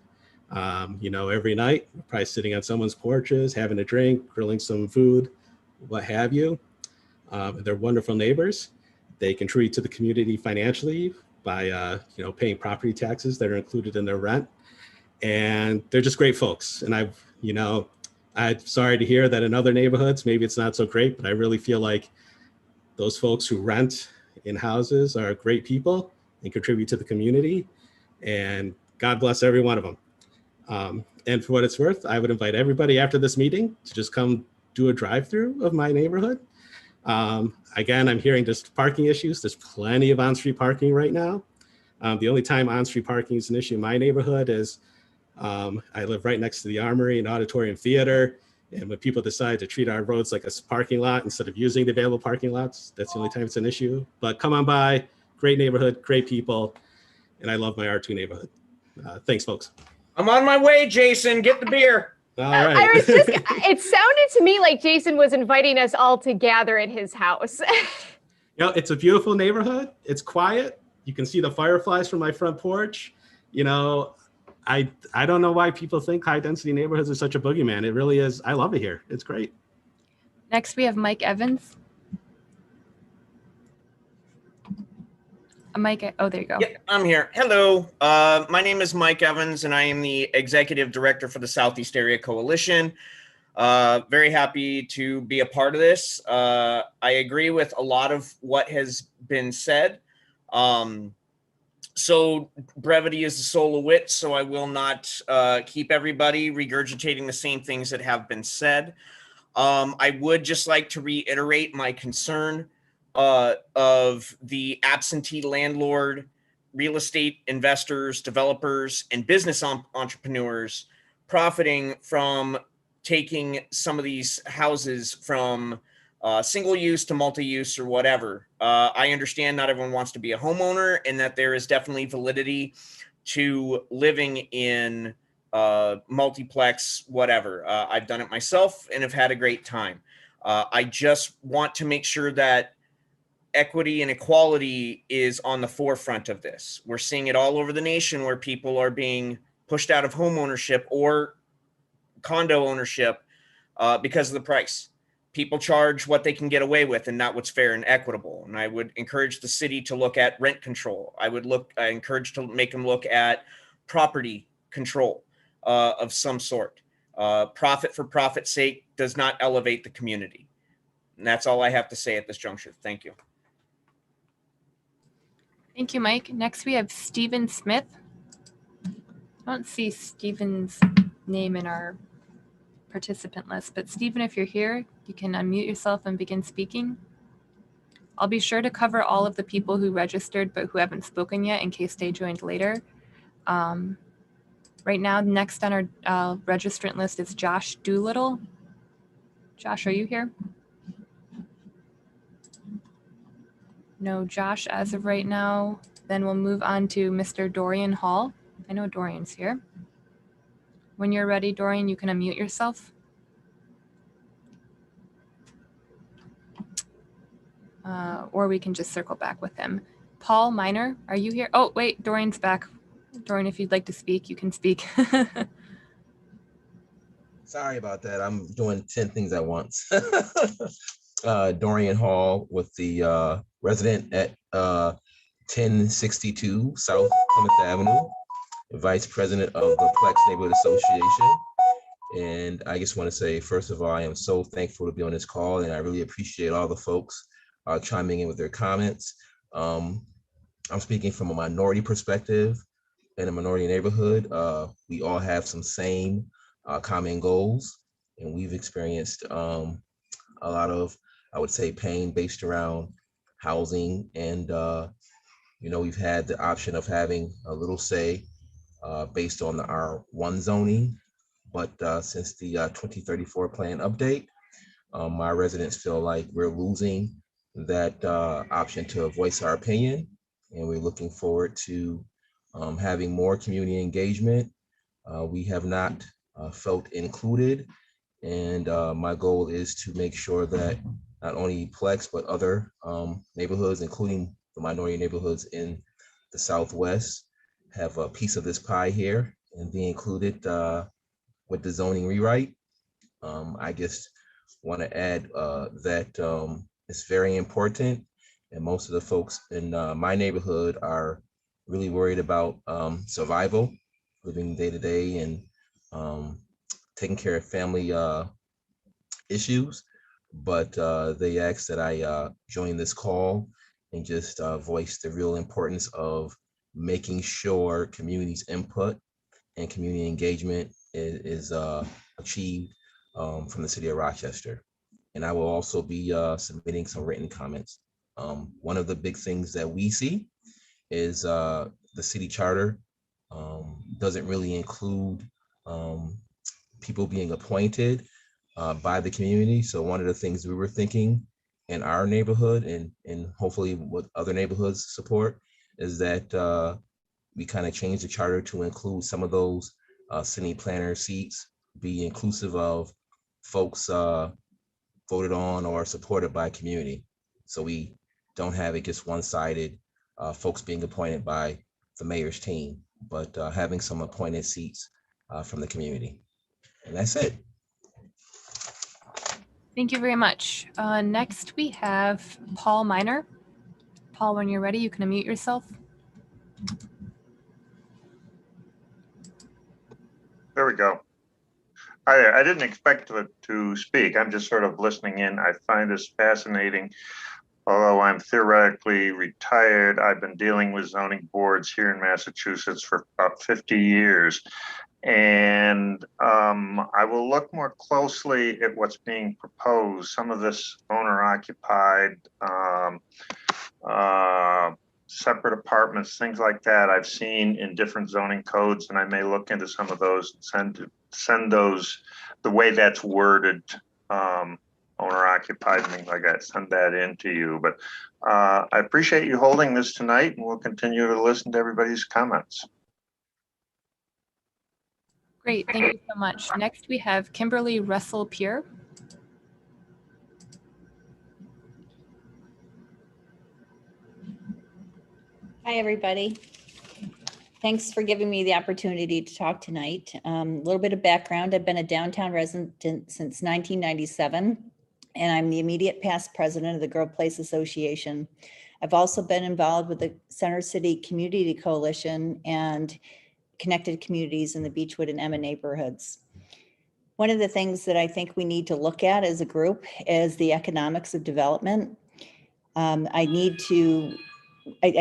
Every night, we're probably sitting on someone's porches, having a drink, grilling some food, what have you. They're wonderful neighbors. They contribute to the community financially by, paying property taxes that are included in their rent. And they're just great folks. And I'm sorry to hear that in other neighborhoods, maybe it's not so great, but I really feel like those folks who rent in houses are great people and contribute to the community. And God bless every one of them. And for what it's worth, I would invite everybody after this meeting to just come do a drive-through of my neighborhood. Again, I'm hearing just parking issues. There's plenty of on-street parking right now. The only time on-street parking is an issue in my neighborhood is I live right next to the Armory and Auditorium Theater. And when people decide to treat our roads like a parking lot instead of using the available parking lots, that's the only time it's an issue. But come on by, great neighborhood, great people. And I love my R2 neighborhood. Thanks, folks. I'm on my way, Jason. Get the beer. All right. I was just, it sounded to me like Jason was inviting us all to gather at his house. It's a beautiful neighborhood. It's quiet. You can see the fireflies from my front porch. I don't know why people think high density neighborhoods are such a boogeyman. It really is. I love it here. It's great. Next, we have Mike Evans. Mike, oh, there you go. Yeah, I'm here. Hello. My name is Mike Evans, and I am the Executive Director for the Southeast Area Coalition. Very happy to be a part of this. I agree with a lot of what has been said. So brevity is the soul of wit, so I will not keep everybody regurgitating the same things that have been said. I would just like to reiterate my concern of the absentee landlord, real estate investors, developers, and business entrepreneurs profiting from taking some of these houses from single use to multi-use or whatever. I understand not everyone wants to be a homeowner and that there is definitely validity to living in multiplex, whatever. I've done it myself and have had a great time. I just want to make sure that equity and equality is on the forefront of this. We're seeing it all over the nation where people are being pushed out of home ownership or condo ownership because of the price. People charge what they can get away with and not what's fair and equitable. And I would encourage the city to look at rent control. I encourage to make them look at property control of some sort. Profit for profit's sake does not elevate the community. And that's all I have to say at this juncture. Thank you. Thank you, Mike. Next, we have Stephen Smith. I don't see Stephen's name in our participant list, but Stephen, if you're here, you can unmute yourself and begin speaking. I'll be sure to cover all of the people who registered but who haven't spoken yet in case they joined later. Right now, next on our registrant list is Josh Doolittle. Josh, are you here? No, Josh, as of right now. Then we'll move on to Mr. Dorian Hall. I know Dorian's here. When you're ready, Dorian, you can unmute yourself. Or we can just circle back with him. Paul Miner, are you here? Oh, wait, Dorian's back. Dorian, if you'd like to speak, you can speak. Sorry about that. I'm doing 10 things at once. Dorian Hall with the resident at 1062 South Plymouth Avenue, Vice President of the Plex Neighborhood Association. And I just want to say, first of all, I am so thankful to be on this call, and I really appreciate all the folks chiming in with their comments. I'm speaking from a minority perspective in a minority neighborhood. We all have some same common goals, and we've experienced a lot of, I would say, pain based around housing. And, we've had the option of having a little say based on the R1 zoning. But since the 2034 plan update, my residents feel like we're losing that option to voice our opinion. And we're looking forward to having more community engagement. We have not felt included. And my goal is to make sure that not only Plex, but other neighborhoods, including the minority neighborhoods in the Southwest, have a piece of this pie here and be included with the zoning rewrite. I just want to add that it's very important. And most of the folks in my neighborhood are really worried about survival, living day to day, and taking care of family issues. But they asked that I join this call and just voice the real importance of making sure community's input and community engagement is achieved from the city of Rochester. And I will also be submitting some written comments. One of the big things that we see is the city charter doesn't really include people being appointed by the community. So one of the things we were thinking in our neighborhood and hopefully what other neighborhoods support is that we kind of change the charter to include some of those city planner seats, be inclusive of folks voted on or supported by community. So we don't have it just one-sided, folks being appointed by the mayor's team, but having some appointed seats from the community. And that's it. Thank you very much. Next, we have Paul Miner. Paul, when you're ready, you can unmute yourself. There we go. I didn't expect to speak. I'm just sort of listening in. I find this fascinating. Although I'm theoretically retired, I've been dealing with zoning boards here in Massachusetts for about 50 years. And I will look more closely at what's being proposed. Some of this owner-occupied, separate apartments, things like that, I've seen in different zoning codes, and I may look into some of those and send those the way that's worded. Owner-occupied and things like that, send that in to you. But I appreciate you holding this tonight, and we'll continue to listen to everybody's comments. Great, thank you so much. Next, we have Kimberly Russell-Pierre. Hi, everybody. Thanks for giving me the opportunity to talk tonight. A little bit of background. I've been a downtown resident since 1997, and I'm the immediate past president of the Grove Place Association. I've also been involved with the Center City Community Coalition and Connected Communities in the Beechwood and Emma neighborhoods. One of the things that I think we need to look at as a group is the economics of development. I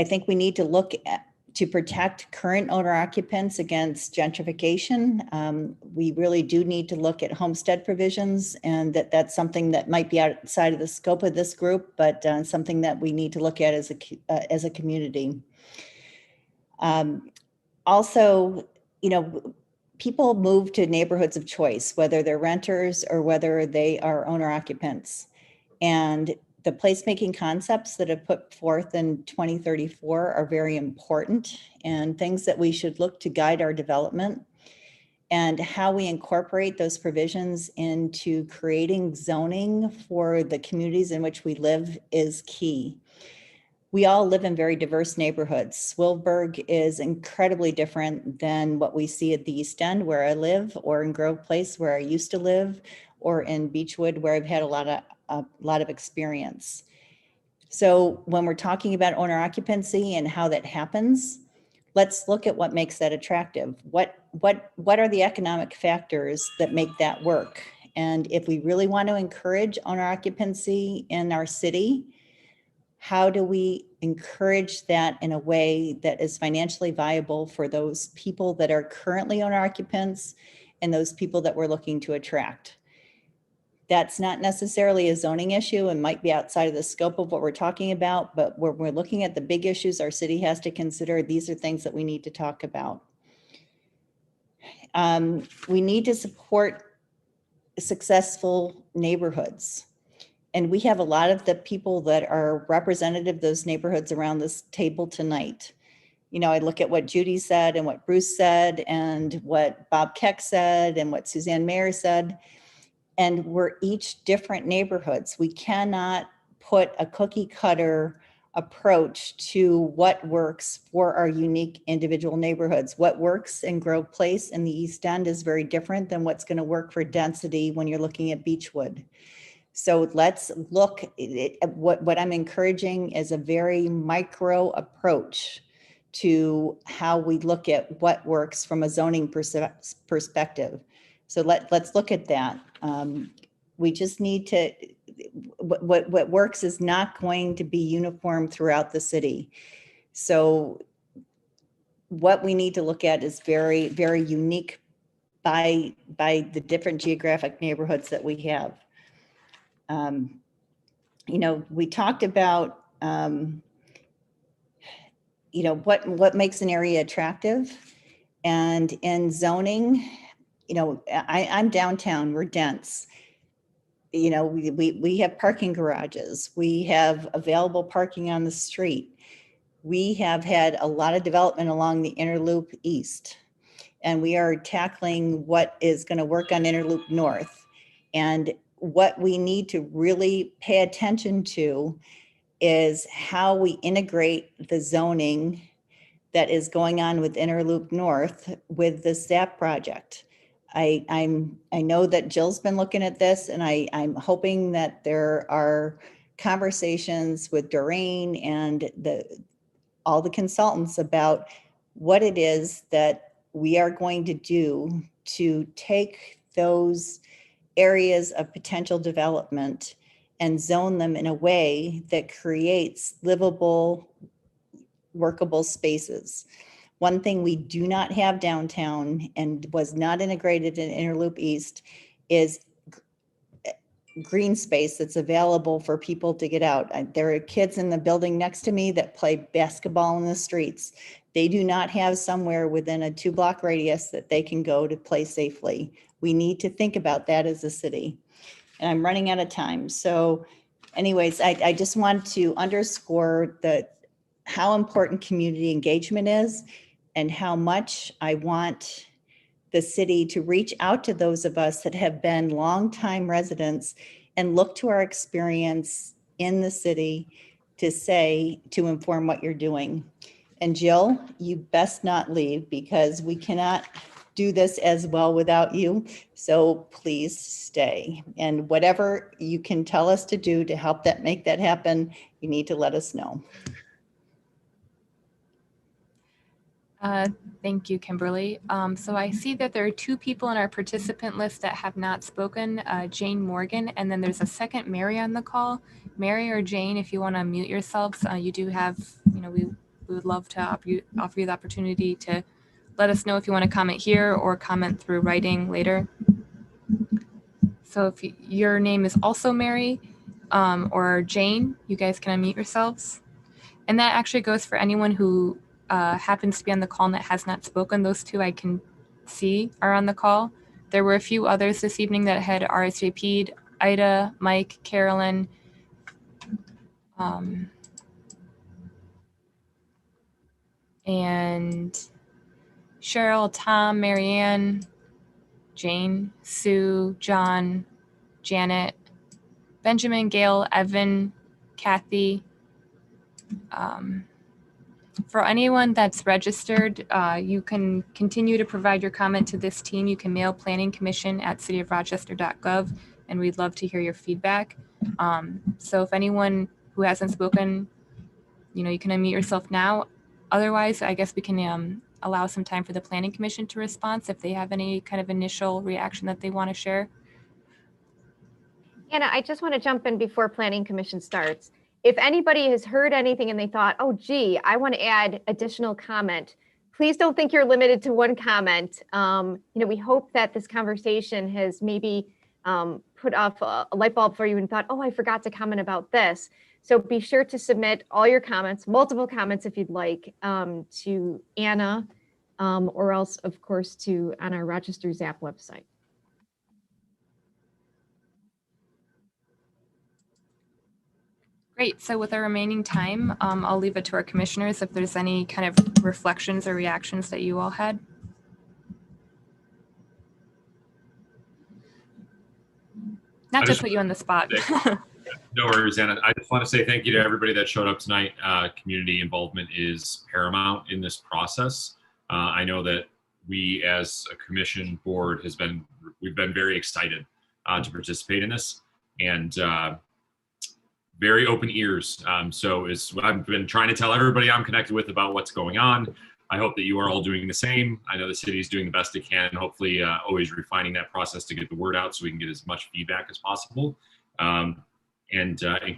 think we need to look at to protect current owner occupants against gentrification. We really do need to look at homestead provisions, and that's something that might be outside of the scope of this group, but something that we need to look at as a community. Also, you know, people move to neighborhoods of choice, whether they're renters or whether they are owner occupants. And the placemaking concepts that have put forth in 2034 are very important and things that we should look to guide our development, and how we incorporate those provisions into creating zoning for the communities in which we live is key. We all live in very diverse neighborhoods. Swillburg is incredibly different than what we see at the East End where I live, or in Grove Place where I used to live, or in Beechwood where I've had a lot of experience. So when we're talking about owner occupancy and how that happens, let's look at what makes that attractive. What are the economic factors that make that work? And if we really want to encourage owner occupancy in our city, how do we encourage that in a way that is financially viable for those people that are currently owner occupants and those people that we're looking to attract? That's not necessarily a zoning issue and might be outside of the scope of what we're talking about, but when we're looking at the big issues our city has to consider, these are things that we need to talk about. We need to support successful neighborhoods. And we have a lot of the people that are representative of those neighborhoods around this table tonight. You know, I look at what Judy said and what Bruce said and what Bob Keck said and what Suzanne Mayer said. And we're each different neighborhoods. We cannot put a cookie cutter approach to what works for our unique individual neighborhoods. What works in Grove Place in the East End is very different than what's going to work for density when you're looking at Beechwood. So let's look at what I'm encouraging is a very micro approach to how we look at what works from a zoning perspective. So let's look at that. We just need to, what works is not going to be uniform throughout the city. So what we need to look at is very, very unique by the different geographic neighborhoods that we have. You know, we talked about, you know, what makes an area attractive. And in zoning, you know, I'm downtown, we're dense. You know, we have parking garages. We have available parking on the street. We have had a lot of development along the Interloop East. And we are tackling what is going to work on Interloop North. And what we need to really pay attention to is how we integrate the zoning that is going on with Interloop North with the ZAP project. I know that Jill's been looking at this, and I'm hoping that there are conversations with Doreen and all the consultants about what it is that we are going to do to take those areas of potential development and zone them in a way that creates livable, workable spaces. One thing we do not have downtown and was not integrated in Interloop East is green space that's available for people to get out. There are kids in the building next to me that play basketball in the streets. They do not have somewhere within a 2-block radius that they can go to play safely. We need to think about that as a city. And I'm running out of time. So anyways, I just want to underscore how important community engagement is and how much I want the city to reach out to those of us that have been longtime residents and look to our experience in the city to inform what you're doing. And Jill, you best not leave, because we cannot do this as well without you. So please stay. And whatever you can tell us to do to help make that happen, you need to let us know. Thank you, Kimberly. So I see that there are 2 people in our participant list that have not spoken, Jane Morgan, and then there's a second Mary on the call. Mary or Jane, if you want to mute yourselves, you do have, you know, we would love to offer you the opportunity to let us know if you want to comment here or comment through writing later. So if your name is also Mary or Jane, you guys can unmute yourselves. And that actually goes for anyone who happens to be on the call and that has not spoken. Those 2 I can see are on the call. There were a few others this evening that had RSVP'd: Ida, Mike, Carolyn, and Cheryl, Tom, Marianne, Jane, Sue, John, Janet, Benjamin, Gail, Evan, Kathy. For anyone that's registered, you can continue to provide your comment to this team. You can mail planningcommission@cityofrochester.gov, and we'd love to hear your feedback. So if anyone who hasn't spoken, you know, you can unmute yourself now. Otherwise, I guess we can allow some time for the Planning Commission to respond if they have any kind of initial reaction that they want to share. Anna, I just want to jump in before Planning Commission starts. If anybody has heard anything and they thought, oh, gee, I want to add additional comment, please don't think you're limited to one comment. You know, we hope that this conversation has maybe put off a light bulb for you and thought, oh, I forgot to comment about this. So be sure to submit all your comments, multiple comments if you'd like, to Anna, or else, of course, on our Rochester Zap website. Great. So with our remaining time, I'll leave it to our commissioners if there's any kind of reflections or reactions that you all had. Not to put you on the spot. No worries, Anna. I just want to say thank you to everybody that showed up tonight. Community involvement is paramount in this process. I know that we as a commission board we've been very excited to participate in this, and very open ears. So it's what I've been trying to tell everybody I'm connected with about what's going on. I hope that you are all doing the same. I know the city is doing the best it can, hopefully always refining that process to get the word out so we can get as much feedback as possible, and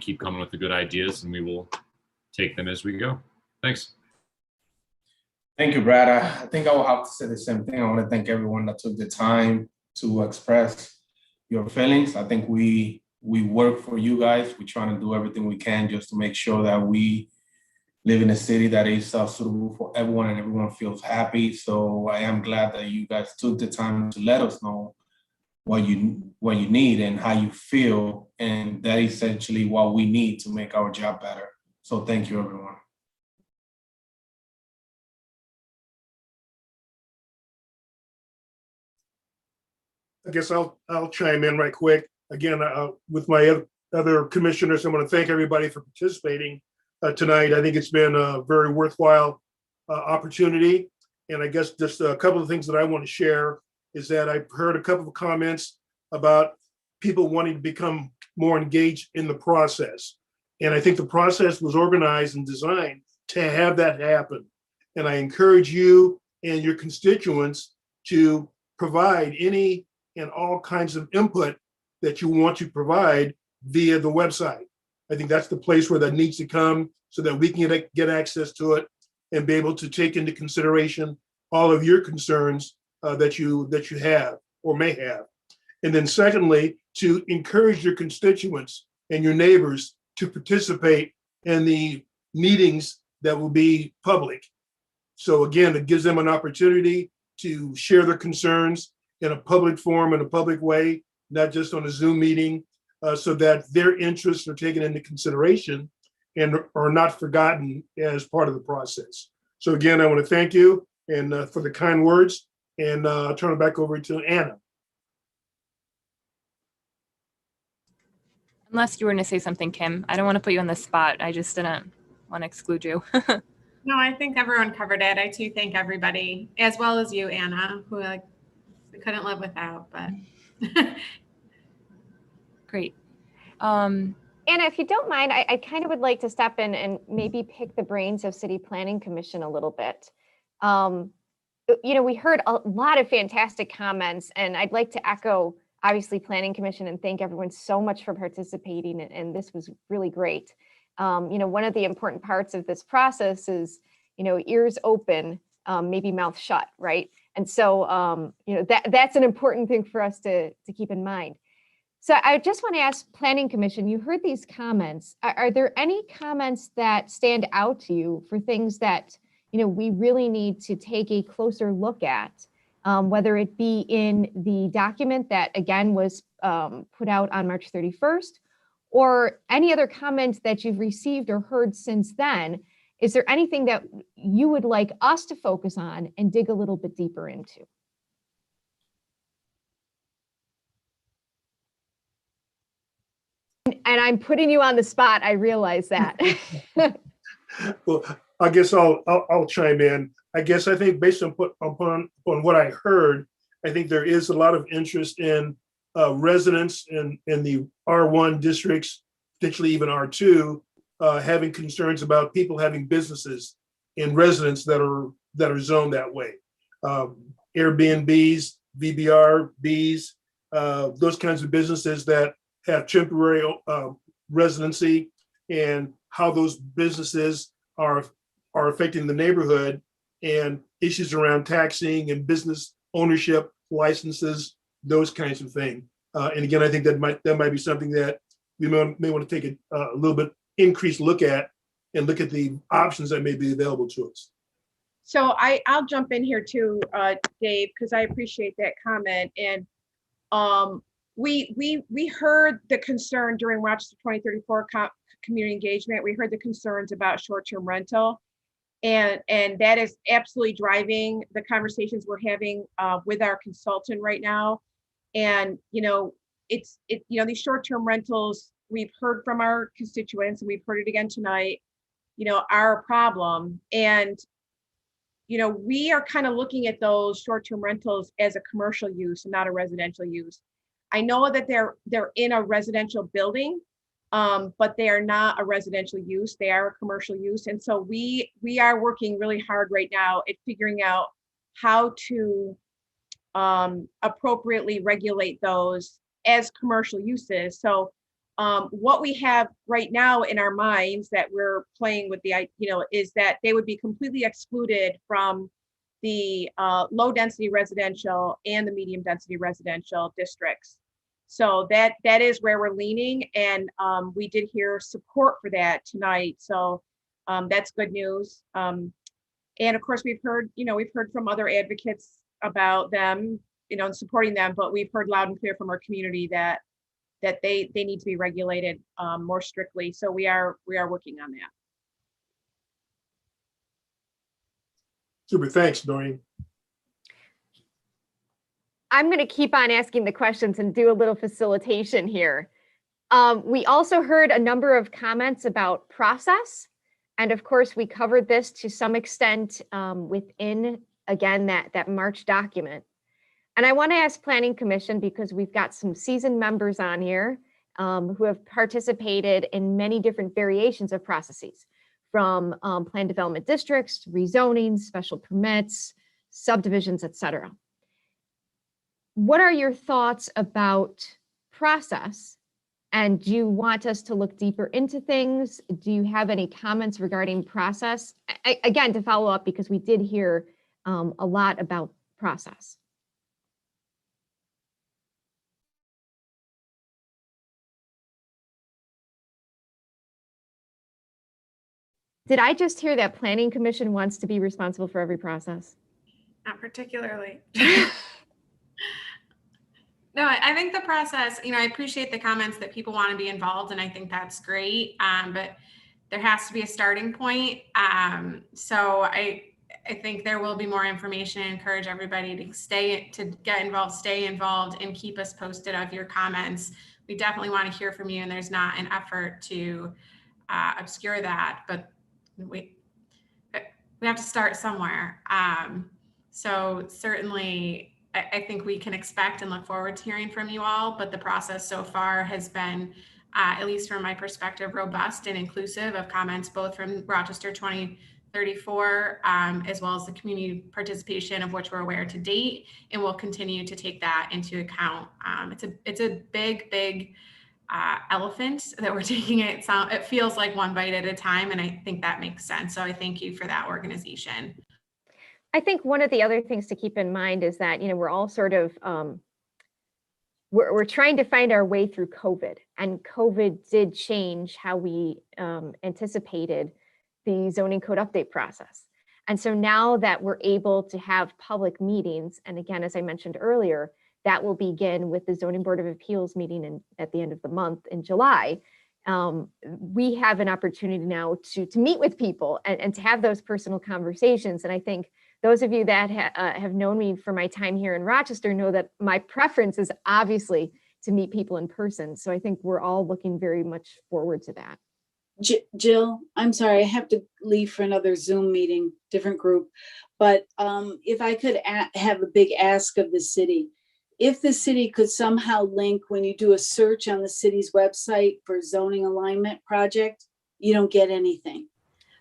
keep coming with the good ideas, and we will take them as we go. Thanks. Thank you, Brad. I think I will have to say the same thing. I want to thank everyone that took the time to express your feelings. I think we work for you guys. We're trying to do everything we can just to make sure that we live in a city that is suitable for everyone and everyone feels happy. So I am glad that you guys took the time to let us know what you need and how you feel. And that is essentially what we need to make our job better. So thank you, everyone. I guess I'll chime in right quick. Again, with my other commissioners, I want to thank everybody for participating tonight. I think it's been a very worthwhile opportunity. And I guess just a couple of things that I want to share is that I've heard a couple of comments about people wanting to become more engaged in the process. And I think the process was organized and designed to have that happen. And I encourage you and your constituents to provide any and all kinds of input that you want to provide via the website. I think that's the place where that needs to come so that we can get access to it and be able to take into consideration all of your concerns that you have or may have. And then secondly, to encourage your constituents and your neighbors to participate in the meetings that will be public. So again, it gives them an opportunity to share their concerns in a public forum, in a public way, not just on a Zoom meeting, so that their interests are taken into consideration and are not forgotten as part of the process. So again, I want to thank you and for the kind words, and I'll turn it back over to Anna. Unless you were going to say something, Kim. I don't want to put you on the spot. I just didn't want to exclude you. No, I think everyone covered it. I too thank everybody, as well as you, Anna, who I couldn't live without, but. Great. Anna, if you don't mind, I kind of would like to step in and maybe pick the brains of City Planning Commission a little bit. We heard a lot of fantastic comments, and I'd like to echo, obviously, Planning Commission and thank everyone so much for participating, and this was really great. One of the important parts of this process is, ears open, maybe mouth shut, right? And so, that's an important thing for us to keep in mind. So I just want to ask Planning Commission, you heard these comments. Are there any comments that stand out to you for things that, we really need to take a closer look at, whether it be in the document that, again, was put out on March 31st, or any other comments that you've received or heard since then? Is there anything that you would like us to focus on and dig a little bit deeper into? And I'm putting you on the spot. I realize that. Well, I guess I'll chime in. I think based upon what I heard, I think there is a lot of interest in residents in the R1 districts, potentially even R2, having concerns about people having businesses in residents that are zoned that way. Airbnbs, VBRBs, those kinds of businesses that have temporary residency, and how those businesses are affecting the neighborhood, and issues around taxing and business ownership, licenses, those kinds of things. And again, I think that might be something that we may want to take a little bit increased look at, and look at the options that may be available to us. So I'll jump in here too, Dave, because I appreciate that comment. And we heard the concern during Rochester 2034 community engagement. We heard the concerns about short-term rental, and that is absolutely driving the conversations we're having with our consultant right now. And these short-term rentals, we've heard from our constituents, and we've heard it again tonight, are a problem. And we are kind of looking at those short-term rentals as a commercial use and not a residential use. I know that they're in a residential building, but they are not a residential use. They are a commercial use. And so we are working really hard right now at figuring out how to appropriately regulate those as commercial uses. So What we have right now in our minds that we're playing with is that they would be completely excluded from the low density residential and the medium density residential districts. So that is where we're leaning, and we did hear support for that tonight. So that's good news. And of course, we've heard from other advocates about them, and supporting them, but we've heard loud and clear from our community that they need to be regulated more strictly. So we are working on that. Super, thanks, Doreen. I'm going to keep on asking the questions and do a little facilitation here. We also heard a number of comments about process. And of course, we covered this to some extent within, again, that March document. And I want to ask Planning Commission, because we've got some seasoned members on here who have participated in many different variations of processes, from plan development districts, rezonings, special permits, subdivisions, et cetera. What are your thoughts about process? And do you want us to look deeper into things? Do you have any comments regarding process? Again, to follow up, because we did hear a lot about process. Did I just hear that Planning Commission wants to be responsible for every process? Not particularly. No, I think the process, I appreciate the comments that people want to be involved, and I think that's great. But there has to be a starting point. So I think there will be more information. I encourage everybody to get involved, stay involved, and keep us posted of your comments. We definitely want to hear from you, and there's not an effort to obscure that, but we have to start somewhere. So certainly, I think we can expect and look forward to hearing from you all, but the process so far has been, at least from my perspective, robust and inclusive of comments both from Rochester 2034, as well as the community participation of which we're aware to date, and we'll continue to take that into account. It's a big elephant that we're taking it. It feels like one bite at a time, and I think that makes sense. So I thank you for that organization. I think one of the other things to keep in mind is that, we're all sort of, we're trying to find our way through COVID, and COVID did change how we anticipated the zoning code update process. And so now that we're able to have public meetings, and again, as I mentioned earlier, that will begin with the Zoning Board of Appeals meeting at the end of the month in July. We have an opportunity now to meet with people and to have those personal conversations. And I think those of you that have known me for my time here in Rochester know that my preference is obviously to meet people in person. So I think we're all looking very much forward to that. Jill, I'm sorry, I have to leave for another Zoom meeting, different group. But if I could have a big ask of the city, if the city could somehow link, when you do a search on the city's website for zoning alignment project, you don't get anything.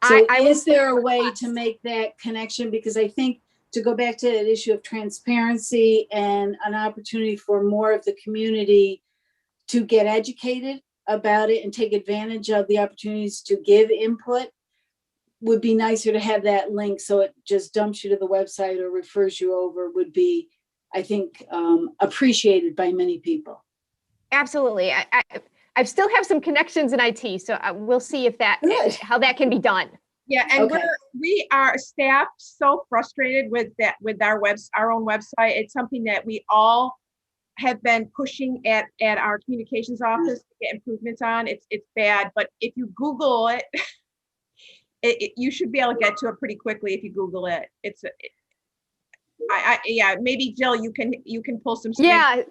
So is there a way to make that connection? Because I think, to go back to that issue of transparency and an opportunity for more of the community to get educated about it and take advantage of the opportunities to give input, would be nicer to have that link, so it just dumps you to the website or refers you over, would be, I think, appreciated by many people. Absolutely. I still have some connections in IT, so we'll see if how that can be done. Yeah, and we are staff so frustrated with our own website. It's something that we all have been pushing at our communications office to get improvements on. It's bad, but if you Google it, you should be able to get to it pretty quickly if you Google it. Yeah, maybe Jill, you can pull some link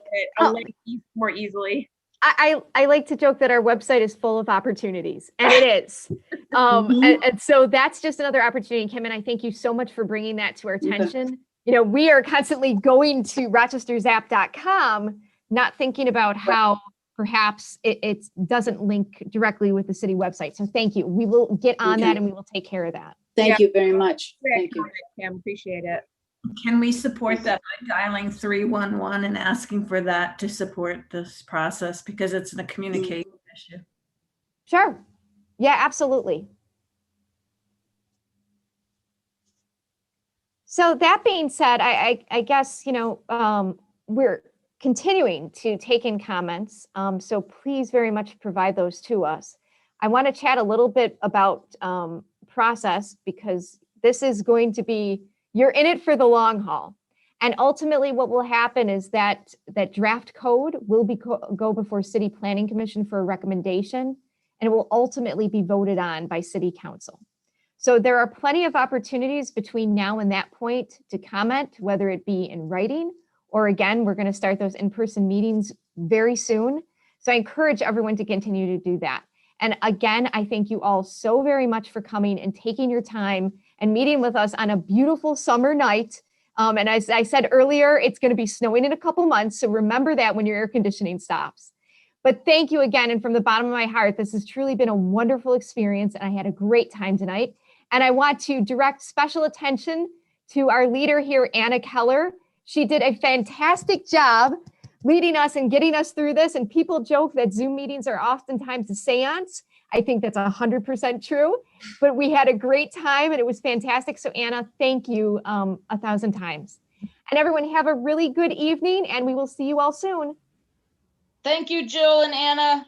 more easily. I like to joke that our website is full of opportunities, and it is. And so that's just another opportunity, Kim, and I thank you so much for bringing that to our attention. We are constantly going to rochesterzap.com, not thinking about how perhaps it doesn't link directly with the city website. So thank you. We will get on that, and we will take care of that. Thank you very much. Thank you. Kim, appreciate it. Can we support that by dialing 311 and asking for that to support this process, because it's a communication issue. Sure. Yeah, absolutely. So that being said, I guess, we're continuing to take in comments. So please very much provide those to us. I want to chat a little bit about process, because this is going to be, you're in it for the long haul. And ultimately what will happen is that draft code will go before City Planning Commission for a recommendation, and it will ultimately be voted on by City Council. So there are plenty of opportunities between now and that point to comment, whether it be in writing, or again, we're going to start those in-person meetings very soon. So I encourage everyone to continue to do that. And again, I thank you all so very much for coming and taking your time and meeting with us on a beautiful summer night. And as I said earlier, it's going to be snowing in a couple months. So remember that when your air conditioning stops. But thank you again. And from the bottom of my heart, this has truly been a wonderful experience. And I had a great time tonight. And I want to direct special attention to our leader here, Anna Keller. She did a fantastic job leading us and getting us through this. And people joke that Zoom meetings are oftentimes a seance. I think that's 100% true, but we had a great time and it was fantastic. So Anna, thank you 1,000 times. And everyone have a really good evening, and we will see you all soon. Thank you, Jill and Anna.